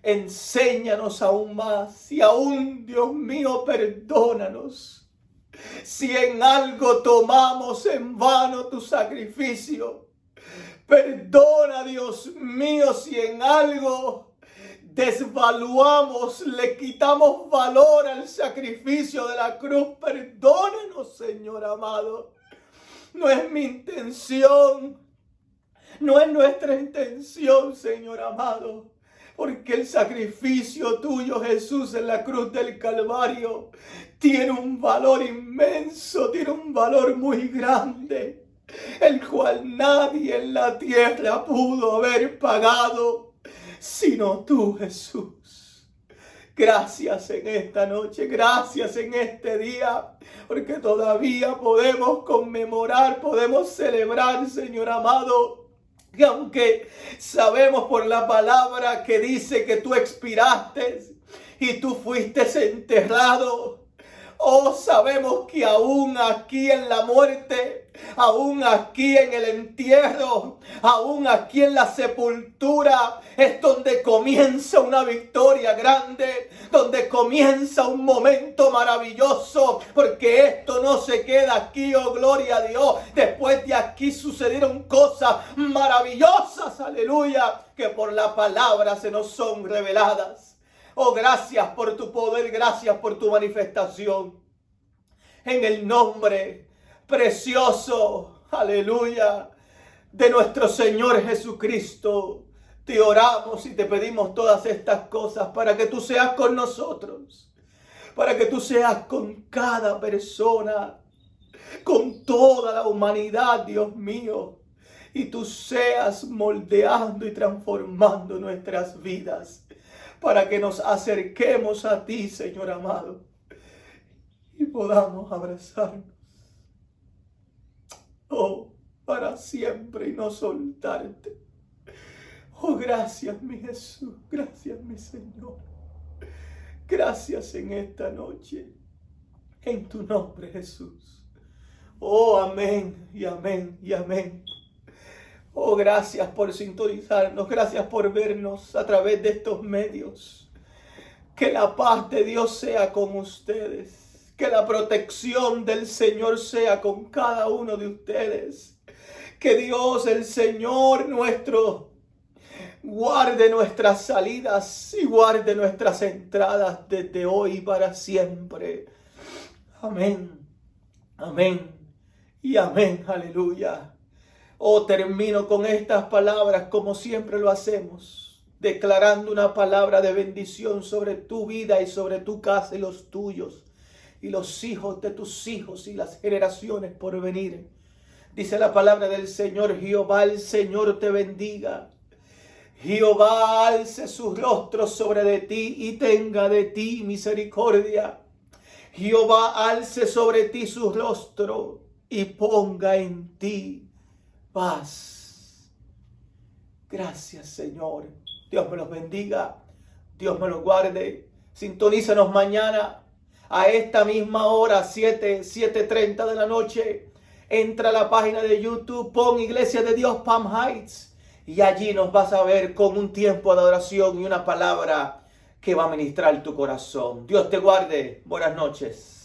Enséñanos aún más y aún, Dios mío, perdónanos si en algo tomamos en vano tu sacrificio. Perdona, Dios mío, si en algo desvaluamos, le quitamos valor al sacrificio de la cruz. Perdónanos, Señor amado. No es mi intención, no es nuestra intención, Señor amado. Porque el sacrificio tuyo, Jesús, en la cruz del Calvario, tiene un valor inmenso, tiene un valor muy grande, el cual nadie en la tierra pudo haber pagado, sino tú, Jesús. Gracias en esta noche, gracias en este día, porque todavía podemos conmemorar, podemos celebrar, Señor amado, que aunque sabemos por la palabra que dice que tú expiraste y tú fuiste enterrado, oh, sabemos que aún aquí en la muerte, aún aquí en el entierro, aún aquí en la sepultura, es donde comienza una victoria grande, donde comienza un momento maravilloso, porque esto no se queda aquí, oh gloria a Dios. Después de aquí sucedieron cosas maravillosas, aleluya, que por la palabra se nos son reveladas. Oh, gracias por tu poder, gracias por tu manifestación. En el nombre precioso, aleluya, de nuestro Señor Jesucristo, te oramos y te pedimos todas estas cosas para que tú seas con nosotros, para que tú seas con cada persona, con toda la humanidad, Dios mío, y tú seas moldeando y transformando nuestras vidas, para que nos acerquemos a ti, Señor amado, y podamos abrazarnos. Oh, para siempre y no soltarte. Oh, gracias mi Jesús, gracias mi Señor. Gracias en esta noche, en tu nombre Jesús. Oh, amén y amén y amén. Oh, gracias por sintonizarnos, gracias por vernos a través de estos medios. Que la paz de Dios sea con ustedes. Que la protección del Señor sea con cada uno de ustedes. Que Dios, el Señor nuestro, guarde nuestras salidas y guarde nuestras entradas desde hoy para siempre. Amén, amén y amén, aleluya. Oh, termino con estas palabras como siempre lo hacemos, declarando una palabra de bendición sobre tu vida y sobre tu casa y los tuyos y los hijos de tus hijos y las generaciones por venir. Dice la palabra del Señor: Jehová el Señor te bendiga. Jehová alce sus rostros sobre de ti y tenga de ti misericordia. Jehová alce sobre ti su rostro y ponga en ti paz. Gracias, Señor. Dios me los bendiga. Dios me los guarde. Sintonízanos mañana a esta misma hora, 7:30 de la noche. Entra a la página de YouTube, pon Iglesia de Dios Palm Heights y allí nos vas a ver con un tiempo de adoración y una palabra que va a ministrar tu corazón. Dios te guarde. Buenas noches.